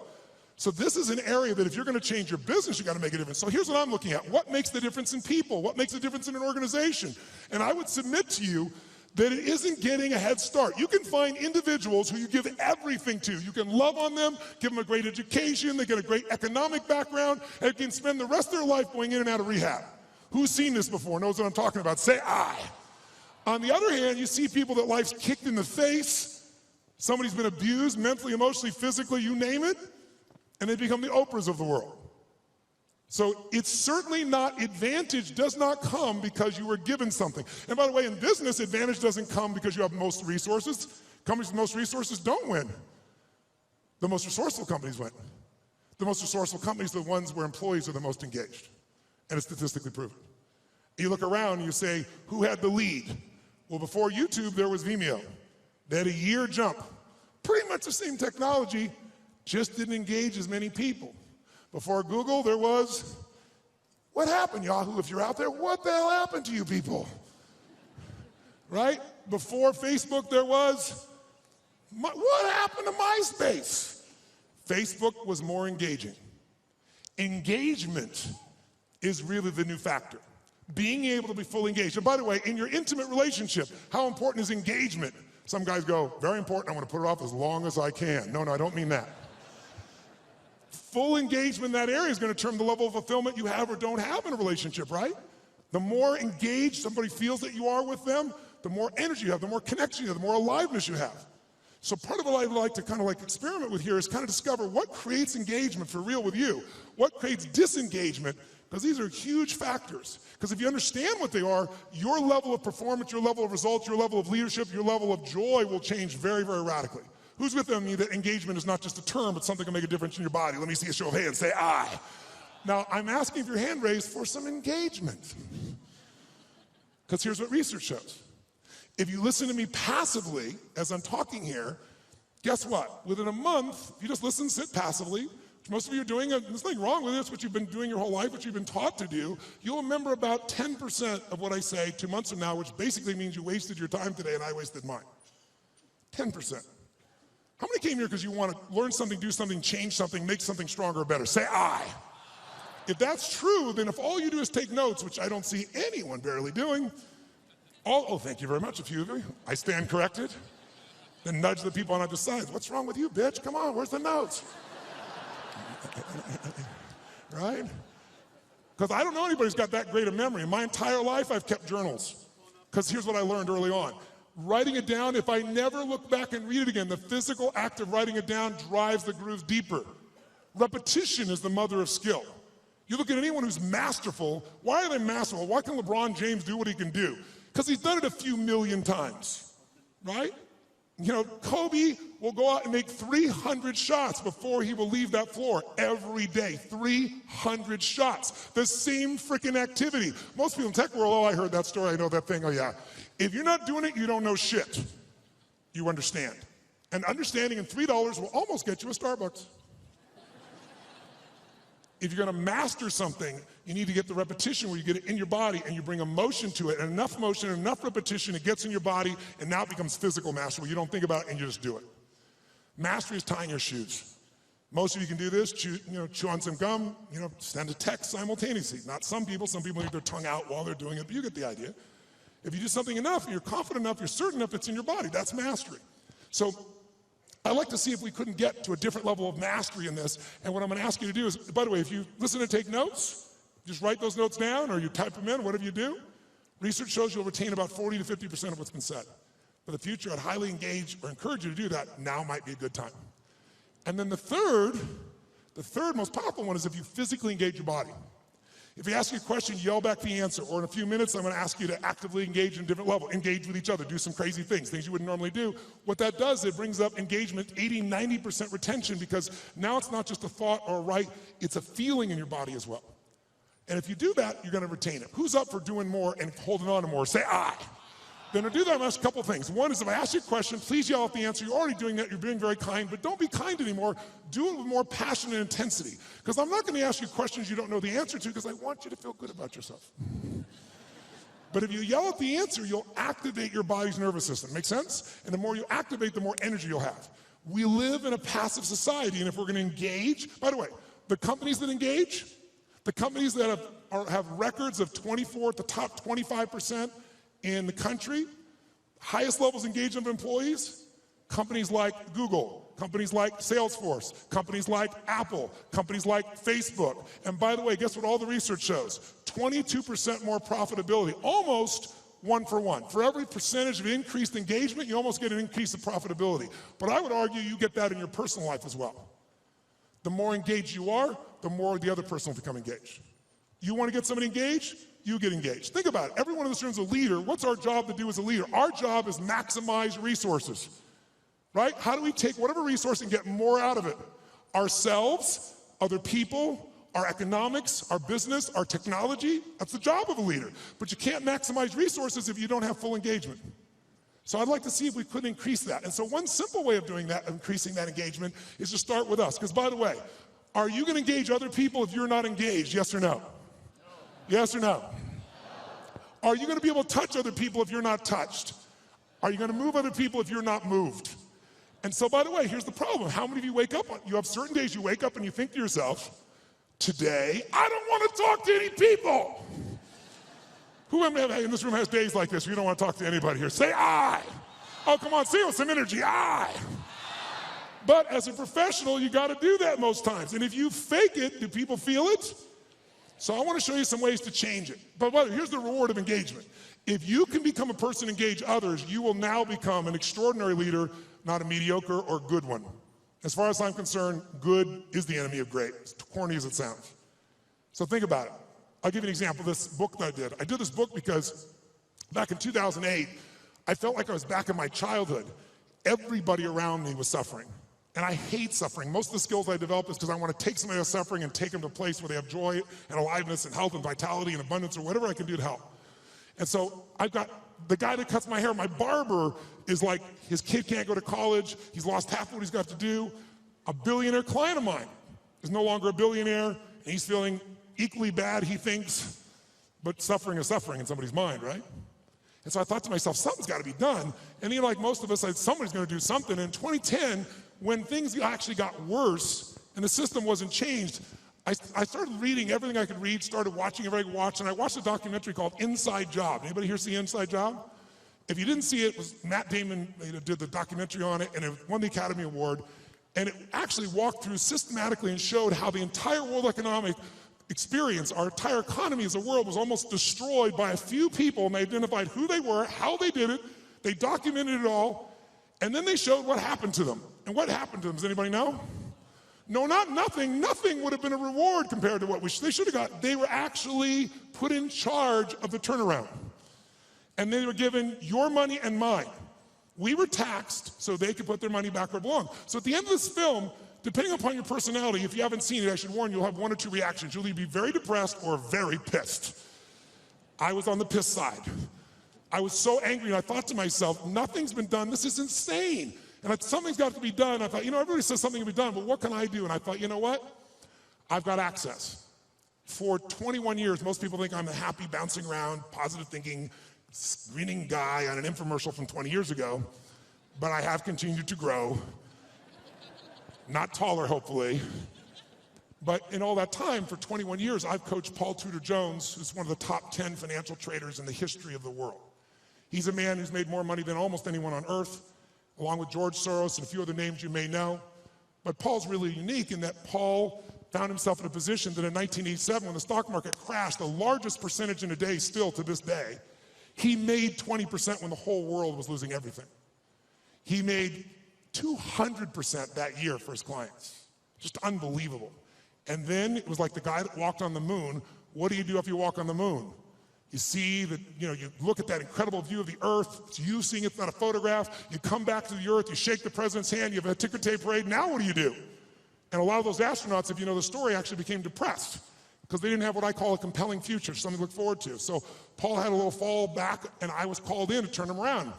So this is an area that if you're going to change your business, you got to make a difference. So here's what I'm looking at. What makes the difference in people? What makes the difference in an organization? And I would submit to you that it isn't getting a head start. You can find individuals who you give everything to. You can love on them, give them a great education, they get a great economic background, and can spend the rest of their life going in and out of rehab. Who's seen this before, knows what I'm talking about? Say I. On the other hand, you see people that life's kicked in the face, somebody's been abused mentally, emotionally, physically, you name it, and they become the Oprahs of the world. So it's certainly not, advantage does not come because you were given something. And by the way, in business, advantage doesn't come because you have most resources. Companies with most resources don't win. The most resourceful companies win. The most resourceful companies are the ones where employees are the most engaged. And it's statistically proven. You look around and you say, who had the lead? Well, before YouTube, there was Vimeo. They had a year jump. Pretty much the same technology, just didn't engage as many people. Before Google, there was, what happened, Yahoo? If you're out there, what the hell happened to you people? Right? Before Facebook, there was, what happened to MySpace? Facebook was more engaging. Engagement is really the new factor. Being able to be fully engaged. And by the way, in your intimate relationship, how important is engagement? Some guys go, very important, I want to put it off as long as I can. No, I don't mean that. Full engagement in that area is going to determine the level of fulfillment you have or don't have in a relationship, right? The more engaged somebody feels that you are with them, the more energy you have, the more connection you have, the more aliveness you have. So part of what I'd like to kind of experiment with here is kind of discover what creates engagement for real with you, what creates disengagement, because these are huge factors. Because if you understand what they are, your level of performance, your level of results, your level of leadership, your level of joy will change very, very radically. Who's with me that engagement is not just a term, but something that can make a difference in your body? Let me see a show of hands, say I. Now, I'm asking for your hand raised for some engagement. Because here's what research shows. If you listen to me passively as I'm talking here, guess what? Within a month, if you just listen, sit passively, which which most of you are doing, and there's nothing wrong with it, it's what you've been doing your whole life, what you've been taught to do, you'll remember about 10% of what I say 2 months from now, which basically means you wasted your time today and I wasted mine. 10%. How many came here because you want to learn something, do something, change something, make something stronger or better? Say I. If that's true, then if all you do is take notes, which I don't see anyone barely doing, oh, thank you very much, a few of you. I stand corrected. Then nudge the people on either side. What's wrong with you, bitch? Come on, where's the notes? Right? Because I don't know anybody who's got that great a memory. In my entire life, I've kept journals. Because here's what I learned early on. Writing it down, if I never look back and read it again, the physical act of writing it down drives the grooves deeper. Repetition is the mother of skill. You look at anyone who's masterful, why are they masterful? Why can LeBron James do what he can do? Because he's done it a few million times, right? You know, Kobe will go out and make 300 shots before he will leave that floor every day. 300 shots. The same freaking activity. Most people in tech world, oh, I heard that story, I know that thing, oh yeah. If you're not doing it, you don't know shit. You understand. And understanding in $3 will almost get you a Starbucks. If you're gonna master something, you need to get the repetition where you get it in your body and you bring emotion to it, and enough motion, enough repetition, it gets in your body, and now it becomes physical mastery where you don't think about it and you just do it. Mastery is tying your shoes. Most of you can do this, chew on some gum, send a text simultaneously. Not some people leave their tongue out while they're doing it, but you get the idea. If you do something enough, and you're confident enough, you're certain enough it's in your body, that's mastery. So I'd like to see if we couldn't get to a different level of mastery in this. And what I'm going to ask you to do is, by the way, if you listen and take notes, just write those notes down or you type them in, whatever you do. Research shows you'll retain about 40 to 50% of what's been said. For the future, I'd highly engage or encourage you to do that. Now might be a good time. And then the third most powerful one is if you physically engage your body. If you ask you a question, yell back the answer. Or in a few minutes, I'm going to ask you to actively engage in a different level. Engage with each other. Do some crazy things you wouldn't normally do. What that does, it brings up engagement, 80, 90% retention, because now it's not just a thought or a write, it's a feeling in your body as well. And if you do that, you're going to retain it. Who's up for doing more and holding on to more? Say I. Then to do that, I'm going to ask a couple things. One is if I ask you a question, please yell out the answer. You're already doing that. You're being very kind, but don't be kind anymore. Do it with more passion and intensity. Because I'm not going to ask you questions you don't know the answer to because I want you to feel good about yourself. But if you yell out the answer, you'll activate your body's nervous system. Make sense? And the more you activate, the more energy you'll have. We live in a passive society, and if we're going to engage, by the way, the companies that engage, the companies that have records of 24 at the top 25% in the country, highest levels of engagement of employees, companies like Google, companies like Salesforce, companies like Apple, companies like Facebook. And by the way, guess what all the research shows? 22% more profitability, almost one for one. For every percentage of increased engagement, you almost get an increase in profitability. But I would argue you get that in your personal life as well. The more engaged you are, the more the other person will become engaged. You want to get somebody engaged? You get engaged. Think about it. Everyone in this room is a leader. What's our job to do as a leader? Our job is maximize resources, right? How do we take whatever resource and get more out of it? Ourselves, other people, our economics, our business, our technology. That's the job of a leader. But you can't maximize resources if you don't have full engagement. So I'd like to see if we could increase that. And so one simple way of doing that, increasing that engagement, is to start with us. Because by the way, are you going to engage other people if you're not engaged? Yes or no? Yes or no? Are you going to be able to touch other people if you're not touched? Are you going to move other people if you're not moved? And so, by the way, here's the problem. How many of you wake up, you have certain days you wake up and you think to yourself, today, I don't want to talk to any people. Who in this room has days like this where you don't want to talk to anybody here? Say I. Oh, come on, say it with some energy, I. But as a professional, you got to do that most times. And if you fake it, do people feel it? So I want to show you some ways to change it. But here's the reward of engagement. If you can become a person to engage others, you will now become an extraordinary leader, not a mediocre or good one. As far as I'm concerned, good is the enemy of great, as corny as it sounds. So think about it. I'll give you an example of this book that I did. I did this book because back in 2008, I felt like I was back in my childhood. Everybody around me was suffering. And I hate suffering. Most of the skills I develop is because I want to take somebody else suffering and take them to a place where they have joy and aliveness and health and vitality and abundance or whatever I can do to help. And so I've got the guy that cuts my hair, my barber, is like, his kid can't go to college. He's lost half of what he's got to do. A billionaire client of mine. is no longer a billionaire, and he's feeling equally bad, he thinks, but suffering is suffering in somebody's mind, right? And so I thought to myself, something's got to be done. And like most of us, somebody's going to do something. In 2010, when things actually got worse and the system wasn't changed, I started reading everything I could read, started watching everything I could watch, and I watched a documentary called Inside Job. Anybody here see Inside Job? If you didn't see it, it was Matt Damon did the documentary on it, and it won the Academy Award. And it actually walked through systematically and showed how the entire world economic experience, our entire economy as a world, was almost destroyed by a few people, and they identified who they were, how they did it, they documented it all, and then they showed what happened to them. And what happened to them, does anybody know? No, not nothing. Nothing would have been a reward compared to what they should have got. They were actually put in charge of the turnaround. And they were given your money and mine. We were taxed so they could put their money back where it belonged. So at the end of this film, depending upon your personality, if you haven't seen it, I should warn you, you'll have one or two reactions. You'll either be very depressed or very pissed. I was on the piss side. I was so angry, and I thought to myself, nothing's been done. This is insane. And something's got to be done. I thought, everybody says something can be done, but what can I do? And I thought, you know what? I've got access. For 21 years, most people think I'm a happy, bouncing around, positive thinking, screening guy on an infomercial from 20 years ago, but I have continued to grow. Not taller, hopefully. But in all that time, for 21 years, I've coached Paul Tudor Jones, who's one of the top 10 financial traders in the history of the world. He's a man who's made more money than almost anyone on earth, along with George Soros and a few other names you may know. But Paul's really unique in that Paul found himself in a position that in 1987, when the stock market crashed, the largest percentage in a day still to this day, he made 20% when the whole world was losing everything. He made 200% that year for his clients. Just unbelievable. And then it was like the guy that walked on the moon. What do you do if you walk on the moon? You see that, you look at that incredible view of the earth. It's you seeing it, it's not a photograph. You come back to the earth, you shake the president's hand, you have a ticker tape parade. Now what do? And a lot of those astronauts, if you know the story, actually became depressed because they didn't have what I call a compelling future, something to look forward to. So Paul had a little fall back, and I was called in to turn him around.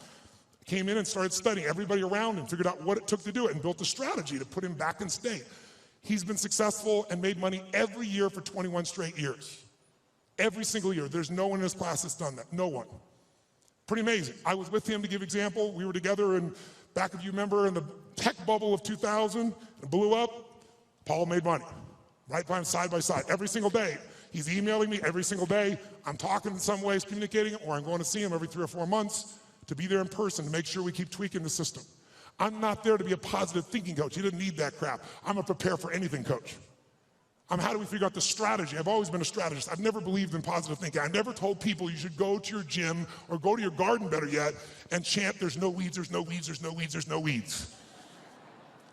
Came in and started studying everybody around him, figured out what it took to do it, and built a strategy to put him back in state. He's been successful and made money every year for 21 straight years. Every single year. There's no one in his class that's done that. No one. Pretty amazing. I was with him to give example. We were together back, if you remember, in the tech bubble of 2000. It blew up. Paul made money. Right by him, side by side. Every single day. He's emailing me every single day. I'm talking in some ways, communicating, or I'm going to see him every 3 or 4 months to be there in person to make sure we keep tweaking the system. I'm not there to be a positive thinking coach. He doesn't need that crap. I'm a prepare for anything coach. How do we figure out the strategy? I've always been a strategist. I've never believed in positive thinking. I never told people you should go to your gym or go to your garden, better yet, and chant, there's no weeds, there's no weeds, there's no weeds, there's no weeds.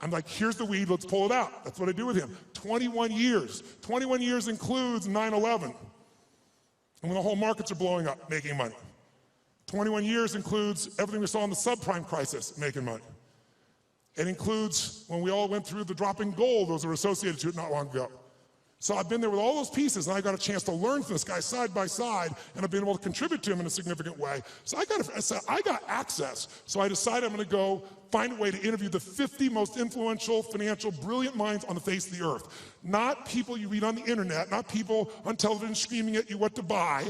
I'm like, here's the weed, let's pull it out. That's what I do with him. 21 years. 21 years includes 9/11. And when the whole markets are blowing up, making money. 21 years includes everything we saw in the subprime crisis, making money. It includes when we all went through the dropping gold, those were associated to it not long ago. So I've been there with all those pieces, and I got a chance to learn from this guy side by side, and I've been able to contribute to him in a significant way. So I got access. So I decided I'm going to go find a way to interview the 50 most influential, financial, brilliant minds on the face of the earth. Not people you read on the internet, not people on television screaming at you what to buy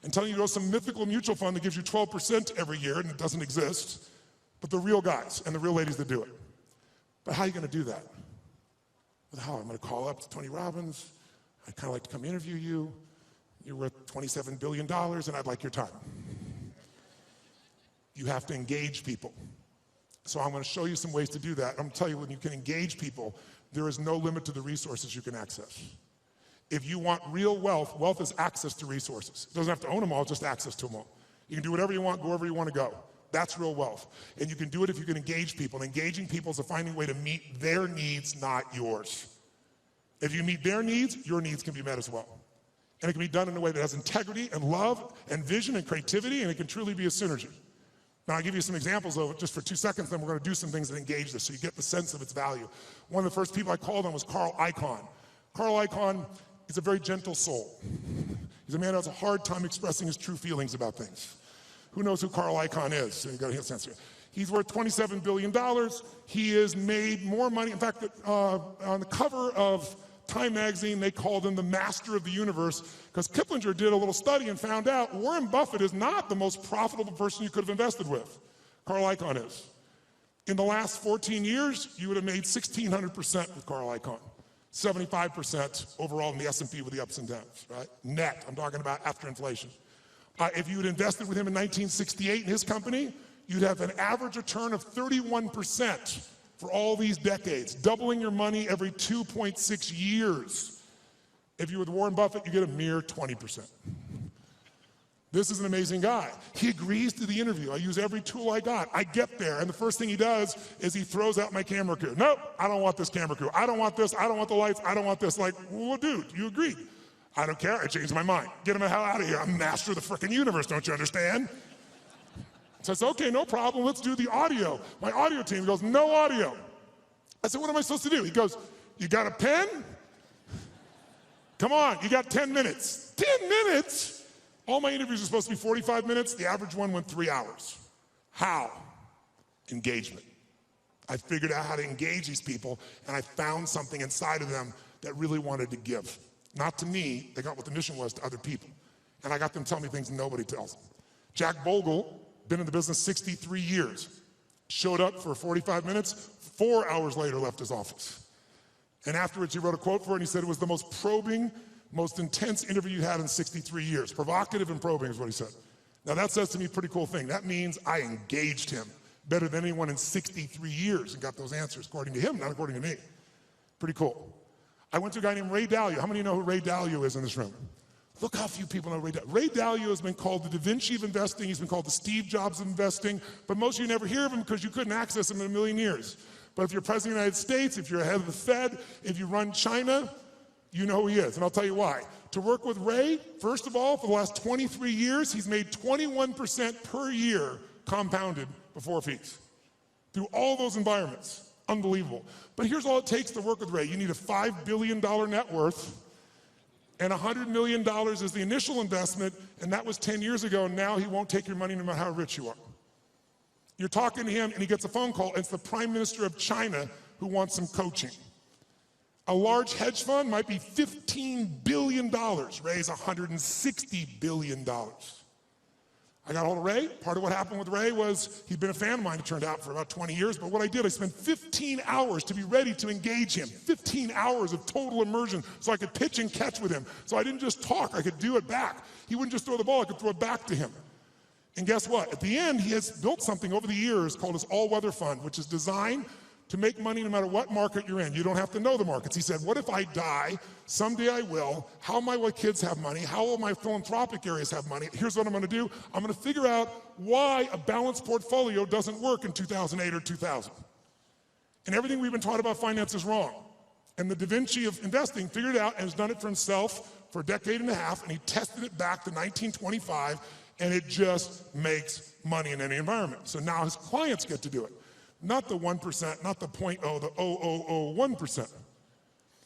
and telling you to go to some mythical mutual fund that gives you 12% every year, and it doesn't exist, but the real guys and the real ladies that do it. But how are you going to do that? How? I'm going to call up to Tony Robbins. I'd kind of like to come interview you. You're worth $27 billion, and I'd like your time. You have to engage people. So I'm going to show you some ways to do that. I'm going to tell you, when you can engage people, there is no limit to the resources you can access. If you want real wealth, wealth is access to resources. It doesn't have to own them all, just access to them all. You can do whatever you want, go wherever you want to go. That's real wealth. And you can do it if you can engage people. And engaging people is finding a way to meet their needs, not yours. If you meet their needs, your needs can be met as well. And it can be done in a way that has integrity and love and vision and creativity, and it can truly be a synergy. Now, I'll give you some examples of it just for 2 seconds, then we're going to do some things that engage this so you get the sense of its value. One of the first people I called on was Carl Icahn. Carl Icahn is a very gentle soul. He's a man who has a hard time expressing his true feelings about things. Who knows who Carl Icahn is? So you got to hear the sense here. He's worth $27 billion. He has made more money. In fact, on the cover of Time magazine, they called him the master of the universe because Kiplinger did a little study and found out Warren Buffett is not the most profitable person you could have invested with. Carl Icahn is. In the last 14 years, you would have made 1,600% with Carl Icahn. 75% overall in the S&P with the ups and downs, right? Net, I'm talking about after inflation. If you had invested with him in 1968 in his company, you'd have an average return of 31% for all these decades, doubling your money every 2.6 years. If you're with Warren Buffett, you get a mere 20%. This is an amazing guy. He agrees to the interview. I use every tool I got. I get there, and the first thing he does is he throws out my camera crew. Nope, I don't want this camera crew. I don't want this, I don't want the lights, I don't want this. Like, well, dude, you agreed. I don't care, I changed my mind. Get him the hell out of here. I'm master of the frickin' universe, don't you understand? So I said, okay, no problem, let's do the audio. My audio team goes, no audio. I said, what am I supposed to do? He goes, you got a pen? Come on, you got 10 minutes. 10 minutes? All my interviews are supposed to be 45 minutes. The average one went 3 hours. How? Engagement. I figured out how to engage these people, and I found something inside of them that really wanted to give. Not to me, they got what the mission was to other people. And I got them telling me things nobody tells them. Jack Bogle, been in the business 63 years, showed up for 45 minutes, 4 hours later left his office. And afterwards he wrote a quote for it, and he said it was the most probing, most intense interview you had in 63 years. Provocative and probing is what he said. Now that says to me a pretty cool thing. That means I engaged him better than anyone in 63 years and got those answers, according to him, not according to me. Pretty cool. I went to a guy named Ray Dalio. How many of you know who Ray Dalio is in this room? Look how few people know Ray Dalio. Ray Dalio has been called the Da Vinci of investing. He's been called the Steve Jobs of investing. But most of you never hear of him because you couldn't access him in a million years. But if you're president of the United States, if you're head of the Fed, if you run China, you know who he is, and I'll tell you why. To work with Ray, first of all, for the last 23 years, he's made 21% per year compounded before fees. Through all those environments. Unbelievable. But here's all it takes to work with Ray. You need a $5 billion net worth, and $100 million is the initial investment, and that was 10 years ago, and now he won't take your money no matter how rich you are. You're talking to him, and he gets a phone call, and it's the Prime Minister of China who wants some coaching. A large hedge fund might be $15 billion. Ray's $160 billion. I got hold of Ray. Part of what happened with Ray was he'd been a fan of mine, it turned out, for about 20 years. But what I did, I spent 15 hours to be ready to engage him. 15 hours of total immersion so I could pitch and catch with him. So I didn't just talk, I could do it back. He wouldn't just throw the ball, I could throw it back to him. And guess what? At the end, he has built something over the years called his all-weather fund, which is designed to make money no matter what market you're in. You don't have to know the markets. He said, what if I die? Someday I will. How will my kids have money? How will my philanthropic areas have money? Here's what I'm gonna do. I'm gonna figure out why a balanced portfolio doesn't work in 2008 or 2000. And everything we've been taught about finance is wrong. And the Da Vinci of investing figured it out and has done it for himself for a decade and a half, and he tested it back to 1925, and it just makes money in any environment. So now his clients get to do it. Not the 1%, not the 0.01%.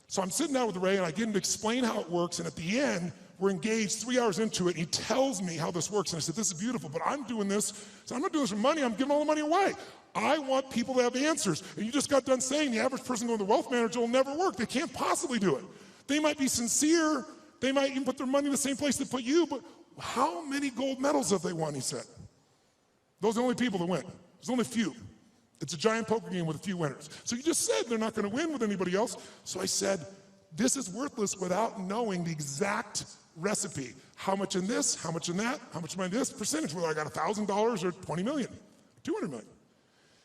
So I'm sitting down with Ray and I get him to explain how it works, and at the end, we're engaged 3 hours into it, and he tells me how this works. And I said, this is beautiful, but I'm doing this, so I'm not doing this for money, I'm giving all the money away. I want people to have answers. And you just got done saying the average person going to the wealth manager will never work. They can't possibly do it. They might be sincere, they might even put their money in the same place they put you, but how many gold medals have they won, he said. Those are the only people that win. There's only a few. It's a giant poker game with a few winners. So you just said they're not going to win with anybody else. So I said, this is worthless without knowing the exact recipe. How much in this, how much in that, how much in this percentage, whether I got $1,000 or 20 million, 200 million.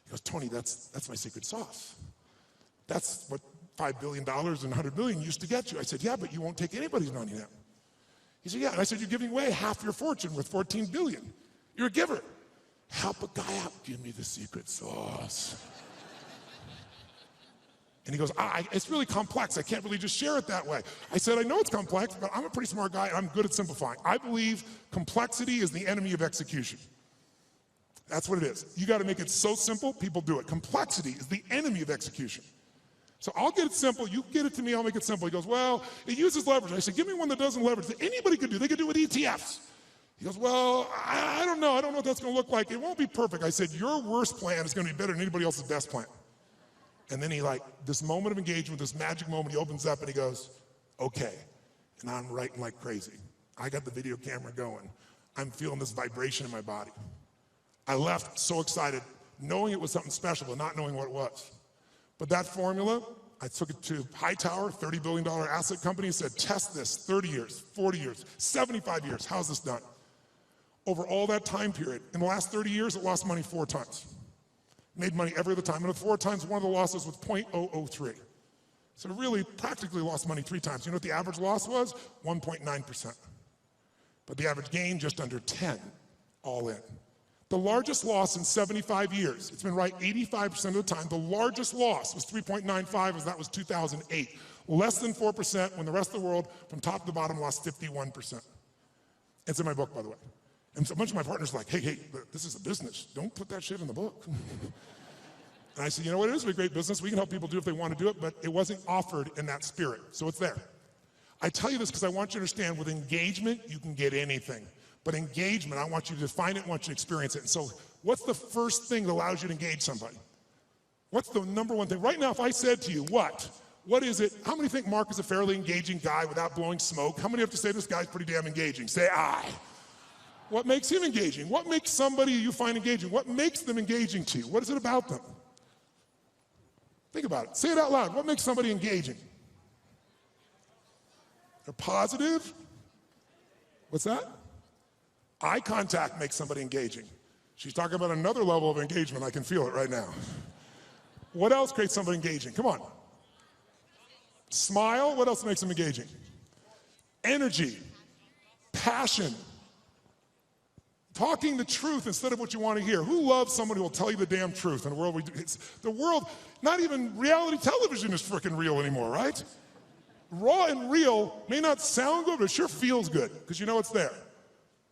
He goes, Tony, that's my secret sauce. That's what $5 billion and 100 million used to get you. I said, yeah, but you won't take anybody's money now. He said, yeah. And I said, you're giving away half your fortune with 14 billion. You're a giver. Help a guy out, give me the secret sauce. And he goes, it's really complex. I can't really just share it that way. I said, I know it's complex, but I'm a pretty smart guy and I'm good at simplifying. I believe complexity is the enemy of execution. That's what it is. You got to make it so simple, people do it. Complexity is the enemy of execution. So I'll get it simple, you get it to me, I'll make it simple. He goes, well, it uses leverage. I said, give me one that doesn't leverage that anybody could do. They could do it with ETFs. He goes, well, I don't know what that's gonna look like. It won't be perfect. I said, your worst plan is gonna be better than anybody else's best plan. And then he this moment of engagement, this magic moment, he opens up and he goes, okay. And I'm writing like crazy. I got the video camera going. I'm feeling this vibration in my body. I left so excited, knowing it was something special, but not knowing what it was. But that formula, I took it to Hightower, $30 billion asset company, and said, test this, 30 years, 40 years, 75 years, how's this done? Over all that time period, in the last 30 years, it lost money 4 times. Made money every other time, and the 4 times, one of the losses was 0.003. So it really practically lost money 3 times. You know what the average loss was? 1.9%. But the average gain, just under 10, all in. The largest loss in 75 years, it's been right 85% of the time, the largest loss was 3.95, as that was 2008. Less than 4% when the rest of the world, from top to bottom, lost 51%. It's in my book, by the way. And so a bunch of my partners are like, hey, this is a business. Don't put that shit in the book. And I said, you know what, it is a great business. We can help people do it if they want to do it, but it wasn't offered in that spirit. So it's there. I tell you this because I want you to understand with engagement, you can get anything. But engagement, I want you to define it, I want you to experience it. And so what's the first thing that allows you to engage somebody? What's the number one thing? Right now, if I said to you, what is it? How many think Mark is a fairly engaging guy without blowing smoke? How many have to say this guy's pretty damn engaging? Say I. What makes him engaging? What makes somebody you find engaging? What makes them engaging to you? What is it about them? Think about it. Say it out loud. What makes somebody engaging? They're positive. What's that? Eye contact makes somebody engaging. She's talking about another level of engagement. I can feel it right now. What else creates somebody engaging? Come on. Smile. What else makes them engaging? Energy. Passion. Talking the truth instead of what you want to hear. Who loves someone who will tell you the damn truth in the world we do? The world, not even reality television is freaking real anymore, right? Raw and real may not sound good, but it sure feels good because you know it's there.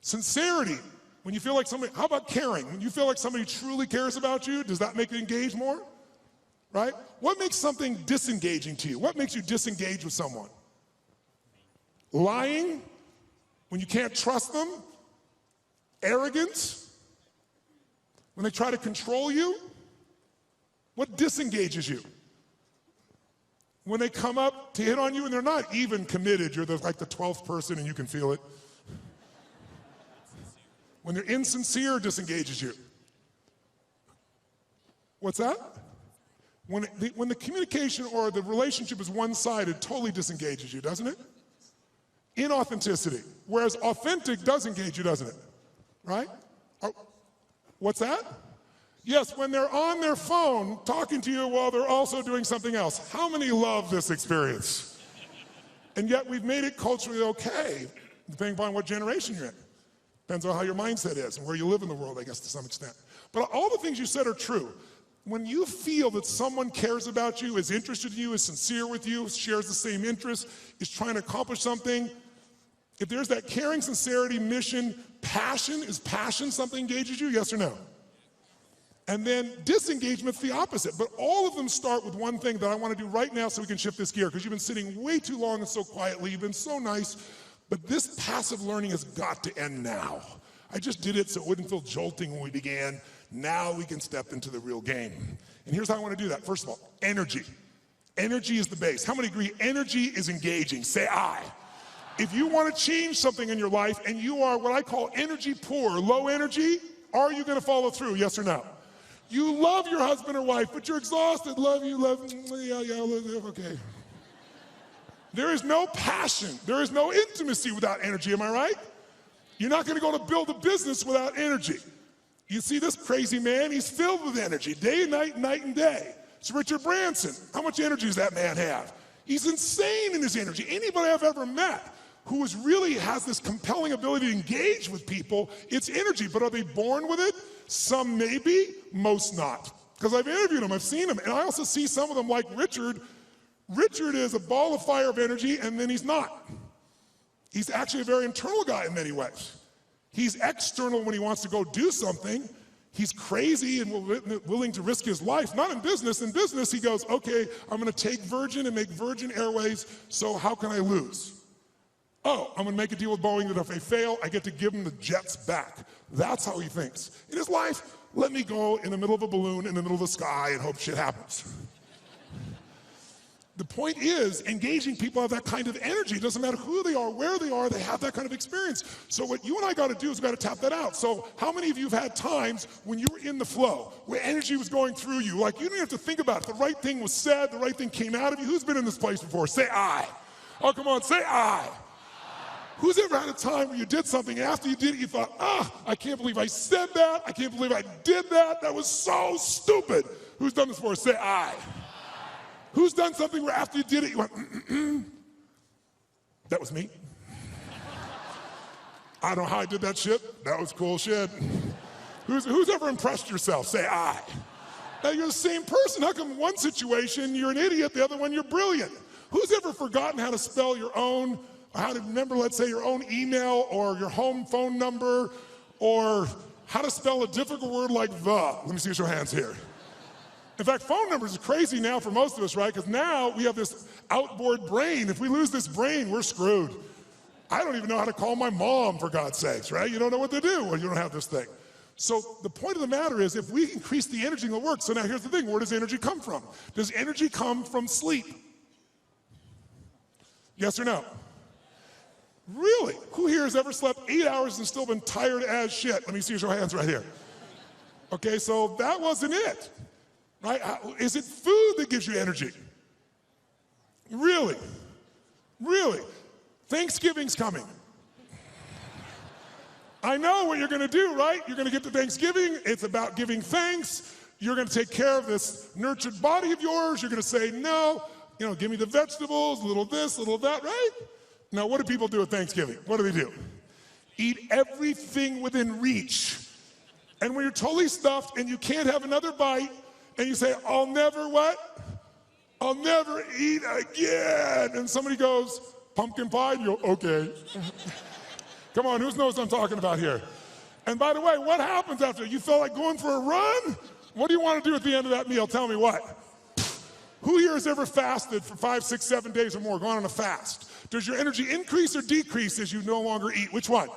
Sincerity, when you feel like somebody, how about caring? When you feel like somebody truly cares about you, does that make you engage more? Right? What makes something disengaging to you? What makes you disengage with someone? Lying, when you can't trust them? Arrogance, when they try to control you? What disengages you? When they come up to hit on you and they're not even committed, you're like the 12th person and you can feel it. When they're insincere, disengages you. What's that? When the communication or the relationship is one-sided, totally disengages you, doesn't it? Inauthenticity, whereas authentic does engage you, doesn't it? Right? What's that? Yes, when they're on their phone talking to you while they're also doing something else. How many love this experience? And yet we've made it culturally okay, depending upon what generation you're in. Depends on how your mindset is and where you live in the world, I guess, to some extent. But all the things you said are true. When you feel that someone cares about you, is interested in you, is sincere with you, shares the same interests, is trying to accomplish something, if there's that caring, sincerity, mission, passion, is passion something engages you, yes or no? And then disengagement's the opposite. But all of them start with one thing that I want to do right now so we can shift this gear, because you've been sitting way too long and so quietly, you've been so nice, but this passive learning has got to end now. I just did it so it wouldn't feel jolting when we began. Now we can step into the real game. And here's how I want to do that. First of all, energy. Energy is the base. How many agree energy is engaging? Say I. If you want to change something in your life and you are what I call energy poor, low energy, are you going to follow through, yes or no? You love your husband or wife, but you're exhausted. Love you, yeah, okay. There is no passion. There is no intimacy without energy, am I right? You're not going to go to build a business without energy. You see this crazy man, he's filled with energy, day and night and day. It's Richard Branson. How much energy does that man have? He's insane in his energy. Anybody I've ever met who really has this compelling ability to engage with people, it's energy, but are they born with it? Some maybe, most not. Because I've interviewed them, I've seen them, and I also see some of them like Richard. Richard is a ball of fire of energy, and then he's not. He's actually a very internal guy in many ways. He's external when he wants to go do something. He's crazy and willing to risk his life, not in business. In business, he goes, okay, I'm gonna take Virgin and make Virgin Airways, so how can I lose? Oh, I'm gonna make a deal with Boeing that if they fail, I get to give them the jets back. That's how he thinks. In his life, let me go in the middle of a balloon in the middle of the sky and hope shit happens. The point is, engaging people have that kind of energy. It doesn't matter who they are, where they are, they have that kind of experience. So what you and I got to do is we got to tap that out. So how many of you have had times when you were in the flow, where energy was going through you, like you didn't have to think about it. The right thing was said, the right thing came out of you. Who's been in this place before? Say I. Oh, come on, say I. Who's ever had a time where you did something, and after you did it, you thought, I can't believe I said that. I can't believe I did that. That was so stupid. Who's done this before? Say I. Who's done something where after you did it, you went, That was me. I don't know how I did that shit. That was cool shit. Who's ever impressed yourself? Say I. Now you're the same person. How come one situation you're an idiot, the other one you're brilliant? Who's ever forgotten how to spell your own, or how to remember, let's say, your own email or your home phone number, or how to spell a difficult word like the? Let me see your hands here. In fact, phone numbers are crazy now for most of us, right? Because now we have this outboard brain. If we lose this brain, we're screwed. I don't even know how to call my mom, for God's sakes, right? You don't know what to do when you don't have this thing. So the point of the matter is, if we increase the energy, it'll work. So now here's the thing, where does energy come from? Does energy come from sleep? Yes or no? Really? Who here has ever slept 8 hours and still been tired as shit? Let me see your hands right here. Okay, so that wasn't it. Right? Is it food that gives you energy? Really? Really? Thanksgiving's coming. I know what you're gonna do, right? You're gonna get to Thanksgiving, it's about giving thanks. You're gonna take care of this nurtured body of yours. You're gonna say, no, give me the vegetables, a little this, a little that, right? Now, what do people do at Thanksgiving? What do? Eat everything within reach. And when you're totally stuffed and you can't have another bite, and you say, I'll never what? I'll never eat again. And somebody goes, pumpkin pie? And you go, okay. Come on, who knows what I'm talking about here? And by the way, what happens after? You feel like going for a run? What do you want to do at the end of that meal? Tell me what? Who here has ever fasted for 5, 6, 7 days or more, gone on a fast? Does your energy increase or decrease as you no longer eat? Which one?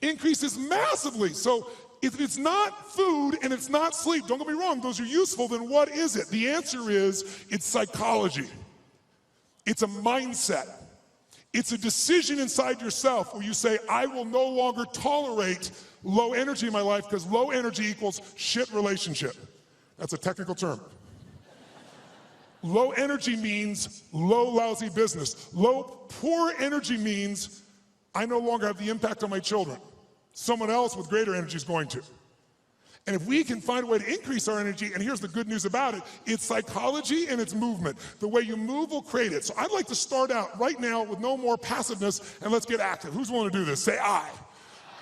Increases massively. So if it's not food and it's not sleep, don't get me wrong, those are useful, then what is it? The answer is, it's psychology. It's a mindset. It's a decision inside yourself where you say, I will no longer tolerate low energy in my life because low energy equals shit relationship. That's a technical term. Low energy means low, lousy business. Poor energy means I no longer have the impact on my children. Someone else with greater energy is going to. And if we can find a way to increase our energy, and here's the good news about it, it's psychology and it's movement. The way you move will create it. So I'd like to start out right now with no more passiveness, and let's get active. Who's willing to do this? Say I.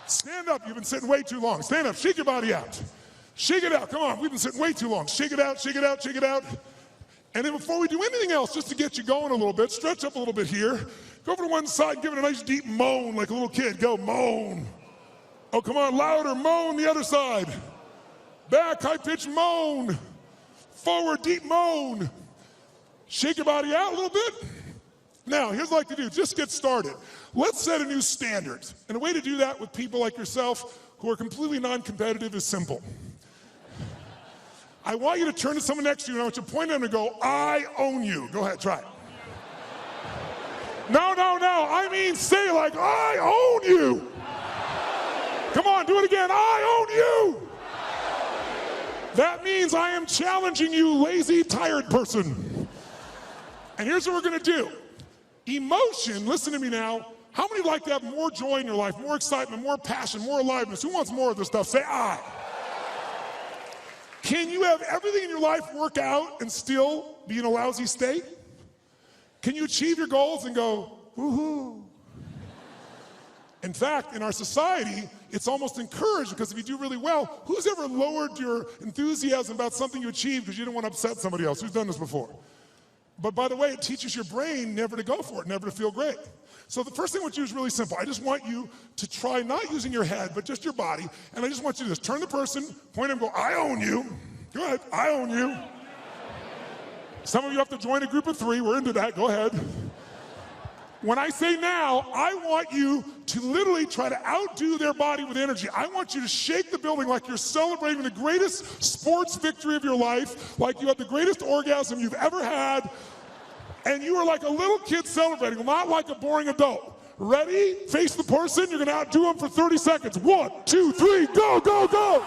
Stand up, you've been sitting way too long. Stand up, shake your body out. Shake it out, come on, we've been sitting way too long. Shake it out, shake it out, shake it out. And then before we do anything else, just to get you going a little bit, stretch up a little bit here. Go over to one side and give it a nice deep moan like a little kid. Go, moan. Oh, come on, louder, moan the other side. Back, high-pitched moan. Forward, deep moan. Shake your body out a little bit. Now, here's what I'd like to do. Just get started. Let's set a new standard. And a way to do that with people like yourself who are completely non-competitive is simple. I want you to turn to someone next to you and I want you to point at them and go, I own you. Go ahead, try it. No. I mean, say like, I own you. Come on, do it again. I own you. That means I am challenging you, lazy, tired person. And here's what we're going to do. Emotion, listen to me now. How many would like to have more joy in your life, more excitement, more passion, more aliveness? Who wants more of this stuff? Say I. Can you have everything in your life work out and still be in a lousy state? Can you achieve your goals and go, woohoo? In fact, in our society, it's almost encouraged because if you do really well, who's ever lowered your enthusiasm about something you achieved because you didn't want to upset somebody else? Who's done this before? But by the way, it teaches your brain never to go for it, never to feel great. So the first thing I want you to do is really simple. I just want you to try not using your head, but just your body. And I just want you to just turn the person, point and go, I own you. Go ahead, I own you. Some of you have to join a group of 3. We're into that, go ahead. When I say now, I want you to literally try to outdo their body with energy. I want you to shake the building like you're celebrating the greatest sports victory of your life, like you had the greatest orgasm you've ever had. and you are like a little kid celebrating, not like a boring adult. Ready? Face the person. You're going to outdo them for 30 seconds. 1, 2, 3, go, go, go.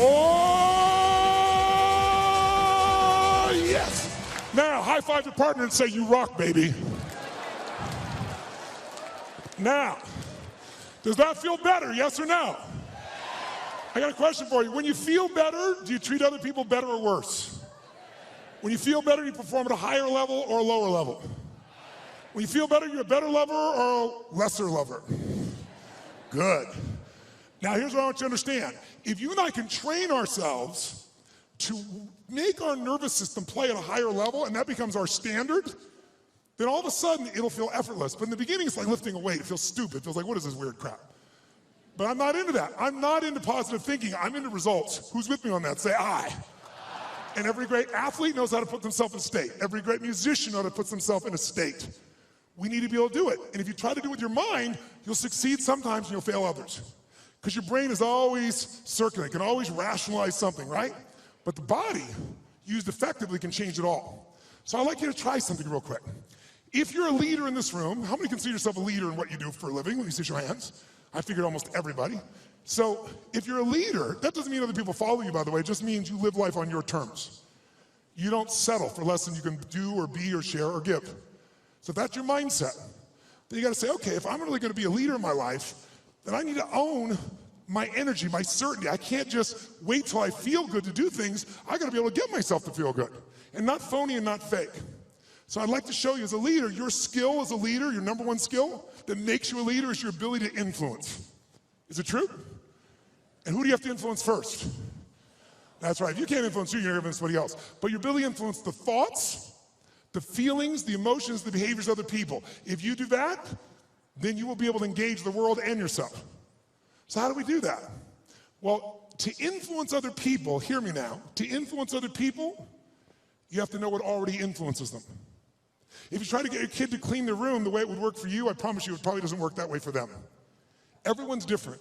Oh, yes. Now, high five your partner and say, you rock, baby. Now, does that feel better, yes or no? I got a question for you. When you feel better, do you treat other people better or worse? When you feel better, you perform at a higher level or a lower level? When you feel better, you're a better lover or a lesser lover? Good. Now, here's what I want you to understand. If you and I can train ourselves to make our nervous system play at a higher level, and that becomes our standard, then all of a sudden, it'll feel effortless. But in the beginning, it's like lifting a weight. It feels stupid. It feels like, what is this weird crap? But I'm not into that. I'm not into positive thinking. I'm into results. Who's with me on that? Say I. And every great athlete knows how to put themselves in state. Every great musician knows how to put themselves in a state. We need to be able to do it. And if you try to do it with your mind, you'll succeed sometimes and you'll fail others. Because your brain is always circulating, can always rationalize something, right? But the body, used effectively, can change it all. So I'd like you to try something real quick. If you're a leader in this room, how many consider yourself a leader in what you do for a living? Let me see your hands. I figured almost everybody. So if you're a leader, that doesn't mean other people follow you, by the way. It just means you live life on your terms. You don't settle for less than you can do or be or share or give. So if that's your mindset, then you got to say, okay, if I'm really going to be a leader in my life, then I need to own my energy, my certainty. I can't just wait till I feel good to do things. I got to be able to get myself to feel good, and not phony and not fake. So I'd like to show you as a leader, your skill as a leader, your number one skill that makes you a leader is your ability to influence. Is it true? And who do you have to influence first? That's right. If you can't influence you, you're going to influence somebody else. But your ability to influence the thoughts, the feelings, the emotions, the behaviors of other people. If you do that, then you will be able to engage the world and yourself. So how do we do that? Well, to influence other people, hear me now, to influence other people, you have to know what already influences them. If you try to get your kid to clean their room the way it would work for you, I promise you it probably doesn't work that way for them. Everyone's different,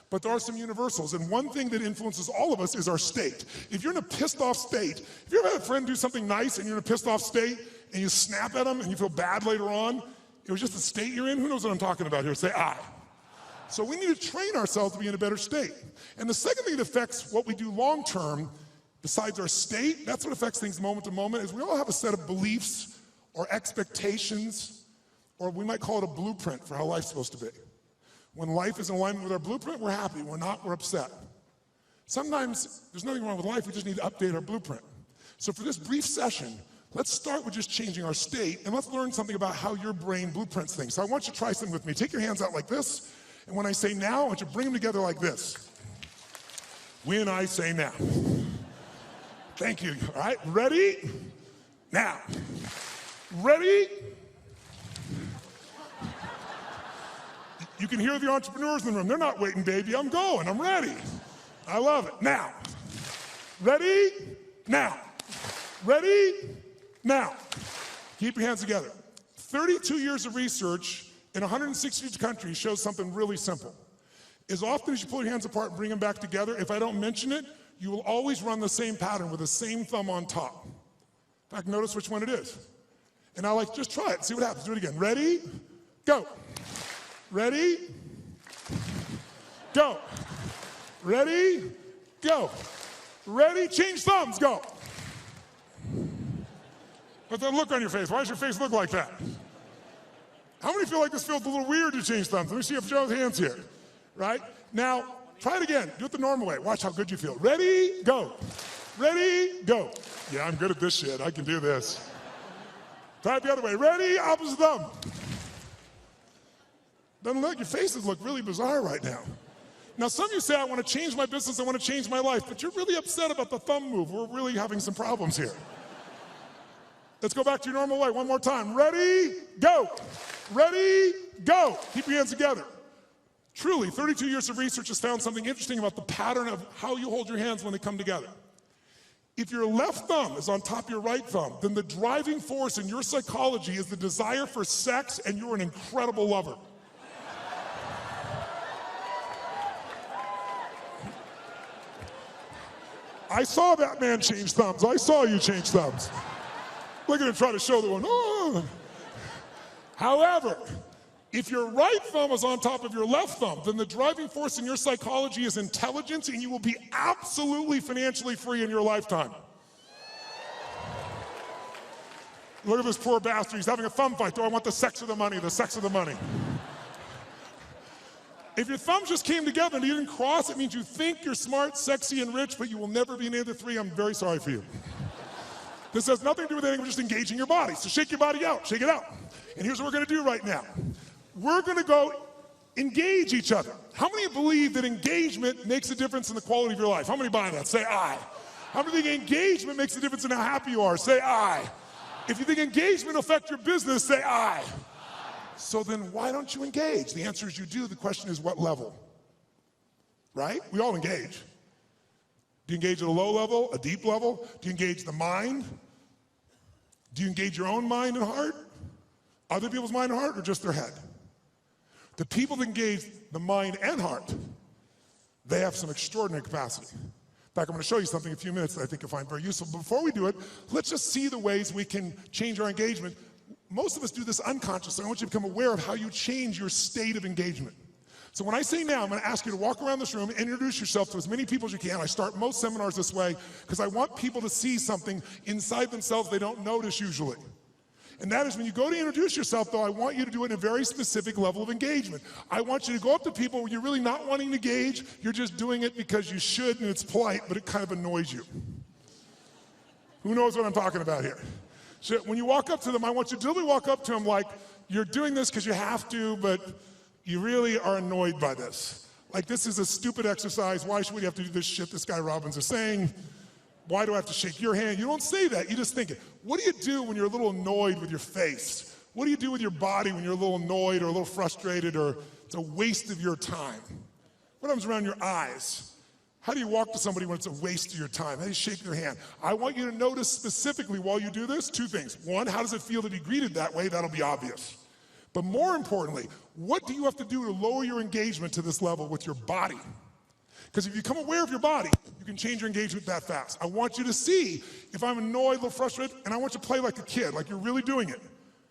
but there are some universals, and one thing that influences all of us is our state. If you're in a pissed off state, if you ever had a friend do something nice and you're in a pissed off state and you snap at them and you feel bad later on, it was just the state you're in. Who knows what I'm talking about here? Say I. So we need to train ourselves to be in a better state. And the second thing that affects what we do long term, besides our state, that's what affects things moment to moment, is we all have a set of beliefs or expectations, or we might call it a blueprint for how life's supposed to be. When life is in alignment with our blueprint, we're happy. When not, we're upset. Sometimes there's nothing wrong with life, we just need to update our blueprint. So for this brief session, let's start with just changing our state, and let's learn something about how your brain blueprints things. So I want you to try something with me. Take your hands out like this, and when I say now, I want you to bring them together like this. When I say now. Thank you. All right, ready? Now. Ready? You can hear the entrepreneurs in the room. They're not waiting, baby. I'm going. I'm ready. I love it. Now. Ready? Now. Ready? Now. Keep your hands together. 32 years of research in 160 countries shows something really simple. As often as you pull your hands apart and bring them back together, if I don't mention it, you will always run the same pattern with the same thumb on top. In fact, notice which one it is. And I like, just try it, see what happens. Do it again. Ready? Go. Ready? Go. Ready? Go. Ready? Change thumbs. Go. But the look on your face. Why does your face look like that? How many feel like this feels a little weird to change thumbs? Let me see if Joe's hands here. Right? Now, try it again. Do it the normal way. Watch how good you feel. Ready? Go. Ready? Go. Yeah, I'm good at this shit. I can do this. Try it the other way. Ready? Opposite thumb. Doesn't look, your faces look really bizarre right now. Now, some of you say, I want to change my business, I want to change my life, but you're really upset about the thumb move. We're really having some problems here. Let's go back to your normal way one more time. Ready? Go. Ready, go. Keep your hands together. Truly, 32 years of research has found something interesting about the pattern of how you hold your hands when they come together. If your left thumb is on top of your right thumb, then the driving force in your psychology is the desire for sex, and you're an incredible lover. I saw that man change thumbs. I saw you change thumbs. Look at him try to show the one. Oh. However, if your right thumb is on top of your left thumb, then the driving force in your psychology is intelligence, and you will be absolutely financially free in your lifetime. Look at this poor bastard. He's having a thumb fight. Do I want the sex or the money? The sex or the money? If your thumbs just came together and you didn't cross, it means you think you're smart, sexy, and rich, but you will never be any of the three. I'm very sorry for you. This has nothing to do with anything, we're just engaging your body. So shake your body out, shake it out. And here's what we're gonna do right now. We're gonna go engage each other. How many believe that engagement makes a difference in the quality of your life? How many buy that? Say aye. How many think engagement makes a difference in how happy you are? Say aye. If you think engagement will affect your business, say aye. So then why don't you engage? The answer is you do. The question is what level? Right? We all engage. Do you engage at a low level, a deep level? Do you engage the mind? Do you engage your own mind and heart? Other people's mind and heart, or just their head? The people that engage the mind and heart, they have some extraordinary capacity. In fact, I'm going to show you something in a few minutes that I think you'll find very useful. Before we do it, let's just see the ways we can change our engagement. Most of us do this unconsciously. I want you to become aware of how you change your state of engagement. So when I say now, I'm going to ask you to walk around this room and introduce yourself to as many people as you can. I start most seminars this way because I want people to see something inside themselves they don't notice usually. And that is when you go to introduce yourself, though, I want you to do it in a very specific level of engagement. I want you to go up to people where you're really not wanting to engage, you're just doing it because you should and it's polite, but it kind of annoys you. Who knows what I'm talking about here? So when you walk up to them, I want you to literally walk up to them like you're doing this because you have to, but you really are annoyed by this. Like, this is a stupid exercise. Why should we have to do this shit this guy Robbins is saying? Why do I have to shake your hand? You don't say that, you just think it. What do you do when you're a little annoyed with your face? What do you do with your body when you're a little annoyed or a little frustrated or it's a waste of your time? What happens around your eyes? How do you walk to somebody when it's a waste of your time? How do you shake their hand? I want you to notice specifically while you do this, two things. One, how does it feel to be greeted that way? That'll be obvious. But more importantly, what do you have to do to lower your engagement to this level with your body? Because if you become aware of your body, you can change your engagement that fast. I want you to see if I'm annoyed, a little frustrated, and I want you to play like a kid, like you're really doing it.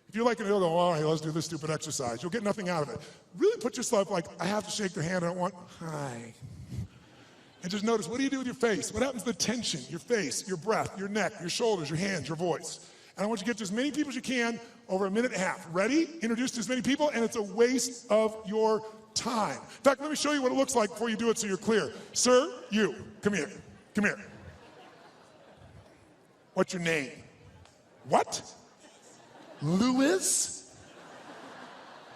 If you're like, you'll go, all right, let's do this stupid exercise. You'll get nothing out of it. Really put yourself like, I have to shake their hand, I don't want, hi. And just notice, what do you do with your face? What happens to the tension, your face, your breath, your neck, your shoulders, your hands, your voice? And I want you to get to as many people as you can over a minute and a half. Ready? Introduce to as many people, and it's a waste of your time. In fact, let me show you what it looks like before you do it so you're clear. Sir, you, come here, come here. What's your name? What? Louis?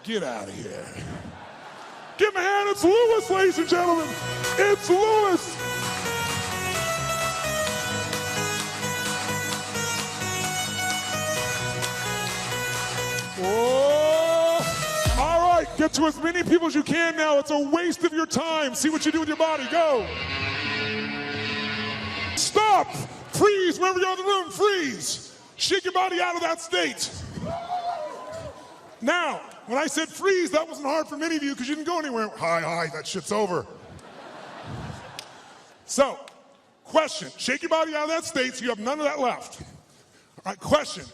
Get out of here. Give him a hand, it's Louis, ladies and gentlemen. It's Louis. Oh, all right, get to as many people as you can now. It's a waste of your time. See what you do with your body, go. Stop, freeze, wherever you're in the room, freeze. Shake your body out of that state. Now, when I said freeze, that wasn't hard for many of you because you didn't go anywhere. Hi, that shit's over. So, question, shake your body out of that state so you have none of that left. All right, question.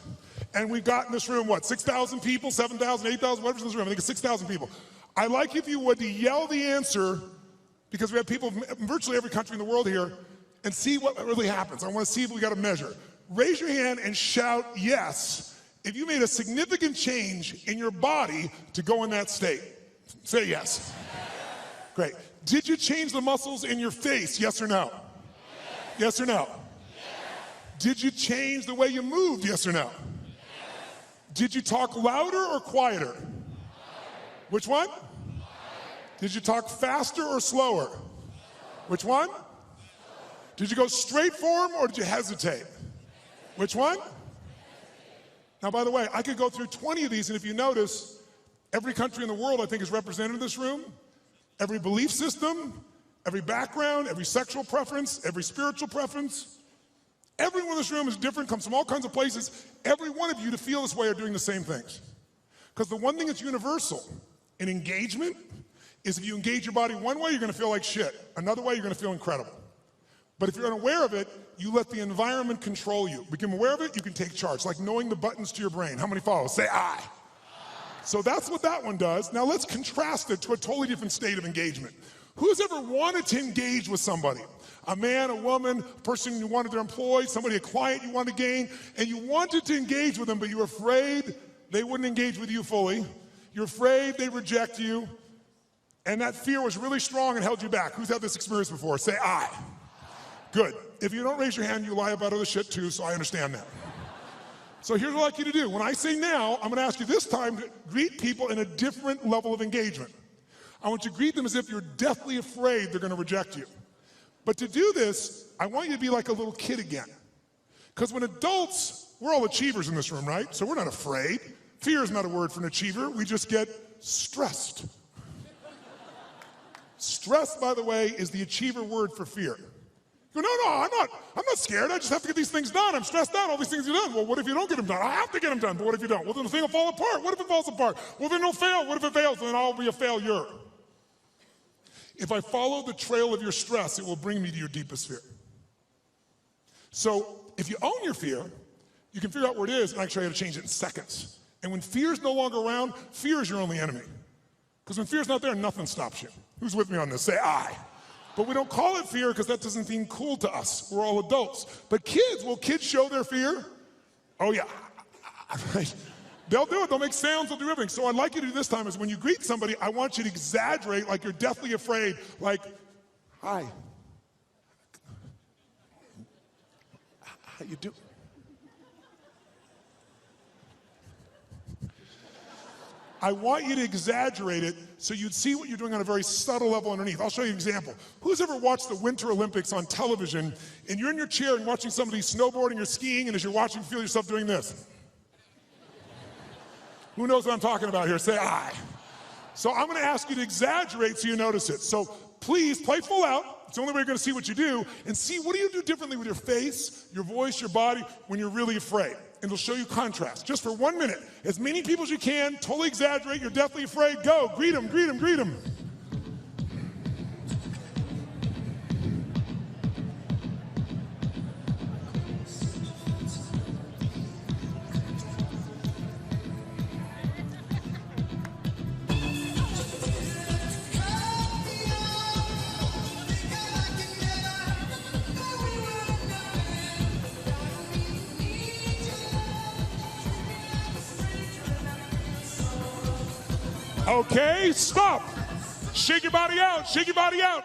And we've got in this room, what, 6,000 people, 7,000, 8,000, whatever's in this room. I think it's 6,000 people. I'd like if you would to yell the answer, because we have people from virtually every country in the world here, and see what really happens. I want to see if we got a measure. Raise your hand and shout yes if you made a significant change in your body to go in that state. Say yes. Great. Did you change the muscles in your face, yes or no? Yes or no? Did you change the way you moved, yes or no? Did you talk louder or quieter? Which one? Did you talk faster or slower? Which one? Did you go straight for him or did you hesitate? Which one? Now, by the way, I could go through 20 of these, and if you notice, Every country in the world, I think, is represented in this room. Every belief system, every background, every sexual preference, every spiritual preference. Everyone in this room is different, comes from all kinds of places. Every one of you to feel this way are doing the same things. Because the one thing that's universal in engagement is if you engage your body one way, you're gonna feel like shit. Another way, you're gonna feel incredible. But if you're unaware of it, you let the environment control you. Become aware of it, you can take charge. Like knowing the buttons to your brain. How many follow? Say I. So that's what that one does. Now let's contrast it to a totally different state of engagement. Who's ever wanted to engage with somebody? A man, a woman, a person you wanted to employ, somebody, a client you wanted to gain, and you wanted to engage with them, but you were afraid they wouldn't engage with you fully. You're afraid they reject you, and that fear was really strong and held you back. Who's had this experience before? Say I. Good. If you don't raise your hand, you lie about other shit too, so I understand that. So here's what I'd like you to do. When I say now, I'm gonna ask you this time to greet people in a different level of engagement. I want you to greet them as if you're deathly afraid they're gonna reject you. But to do this, I want you to be like a little kid again. Because when adults, we're all achievers in this room, right? So we're not afraid. Fear is not a word for an achiever. We just get stressed. Stress, by the way, is the achiever word for fear. You go, no, I'm not scared. I just have to get these things done. I'm stressed out, all these things are done. Well, what if you don't get them done? I have to get them done, but what if you don't? Well, then the thing will fall apart. What if it falls apart? Well, then it'll fail. What if it fails? Then I'll be a failure. If I follow the trail of your stress, it will bring me to your deepest fear. So if you own your fear, you can figure out where it is, and I can show you how to change it in seconds. And when fear is no longer around, fear is your only enemy. Because when fear's not there, nothing stops you. Who's with me on this? Say I. But we don't call it fear because that doesn't seem cool to us. We're all adults. But kids, will kids show their fear? Oh yeah. They'll do it, they'll make sounds, they'll do everything. So I'd like you to do this time is when you greet somebody, I want you to exaggerate like you're deathly afraid, like, hi. How you doing? I want you to exaggerate it so you'd see what you're doing on a very subtle level underneath. I'll show you an example. Who's ever watched the Winter Olympics on television and you're in your chair and watching somebody snowboarding or skiing, and as you're watching, feel yourself doing this? Who knows what I'm talking about here? Say I. So I'm gonna ask you to exaggerate so you notice it. So please play full out. It's the only way you're gonna see what you do, and see what do you do differently with your face, your voice, your body when you're really afraid. And it'll show you contrast. Just for 1 minute. As many people as you can, totally exaggerate, you're deathly afraid, go, greet them, greet them, greet them. Okay, stop. Shake your body out, shake your body out.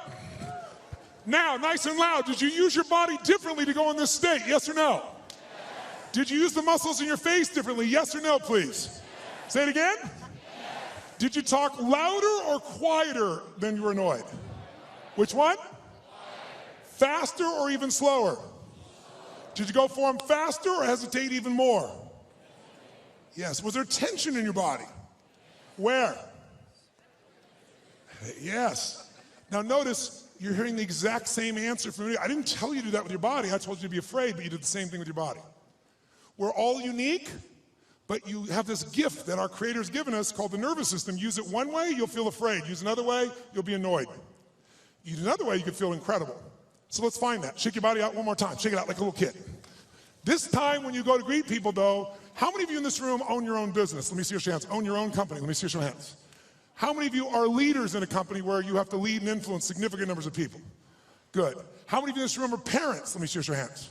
Now, nice and loud, did you use your body differently to go in this state, yes or no? Yes. Did you use the muscles in your face differently, yes or no, please? Yes. Say it again. Yes. Did you talk louder or quieter than you were annoyed? Which one? Quieter. Faster or even slower? Did you go for them faster or hesitate even more? Yes, was there tension in your body? Where? Yes. Now notice, you're hearing the exact same answer from me. I didn't tell you to do that with your body. I told you to be afraid, but you did the same thing with your body. We're all unique, but you have this gift that our Creator's given us called the nervous system. Use it one way, you'll feel afraid. Use another way, you'll be annoyed. Use another way, you can feel incredible. So let's find that. Shake your body out one more time. Shake it out like a little kid. This time when you go to greet people though, how many of you in this room own your own business? Let me see your hands. Own your own company. Let me see your hands. How many of you are leaders in a company where you have to lead and influence significant numbers of people? Good. How many of you in this room are parents? Let me see your hands.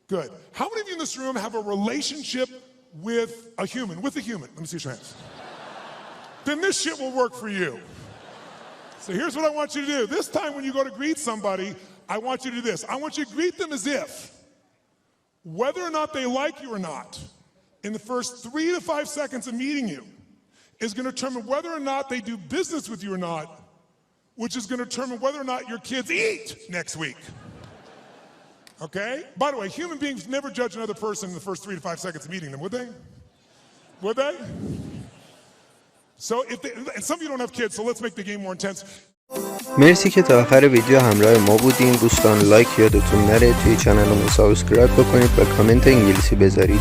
Good. How many of you in this room have a relationship with a human? Let me see your hands. Then this shit will work for you. So here's what I want you to do. This time when you go to greet somebody, I want you to do this. I want you to greet them as if, whether or not they like you or not, in the first 3 to 5 seconds of meeting you, is going to determine whether or not they do business with you or not, which is going to determine whether or not your kids eat next week. Okay? By the way, human beings never judge another person in the first 3 to 5 seconds of meeting them, would they? Would they? So and some of you don't have kids, so let's make the game more intense. مرسی که تا آخر ویدیو همراه ما بودین. دوستان لایک یادتون نره، توی چنلمون سابسکرایب بکنید و کامنت انگلیسی بذارید.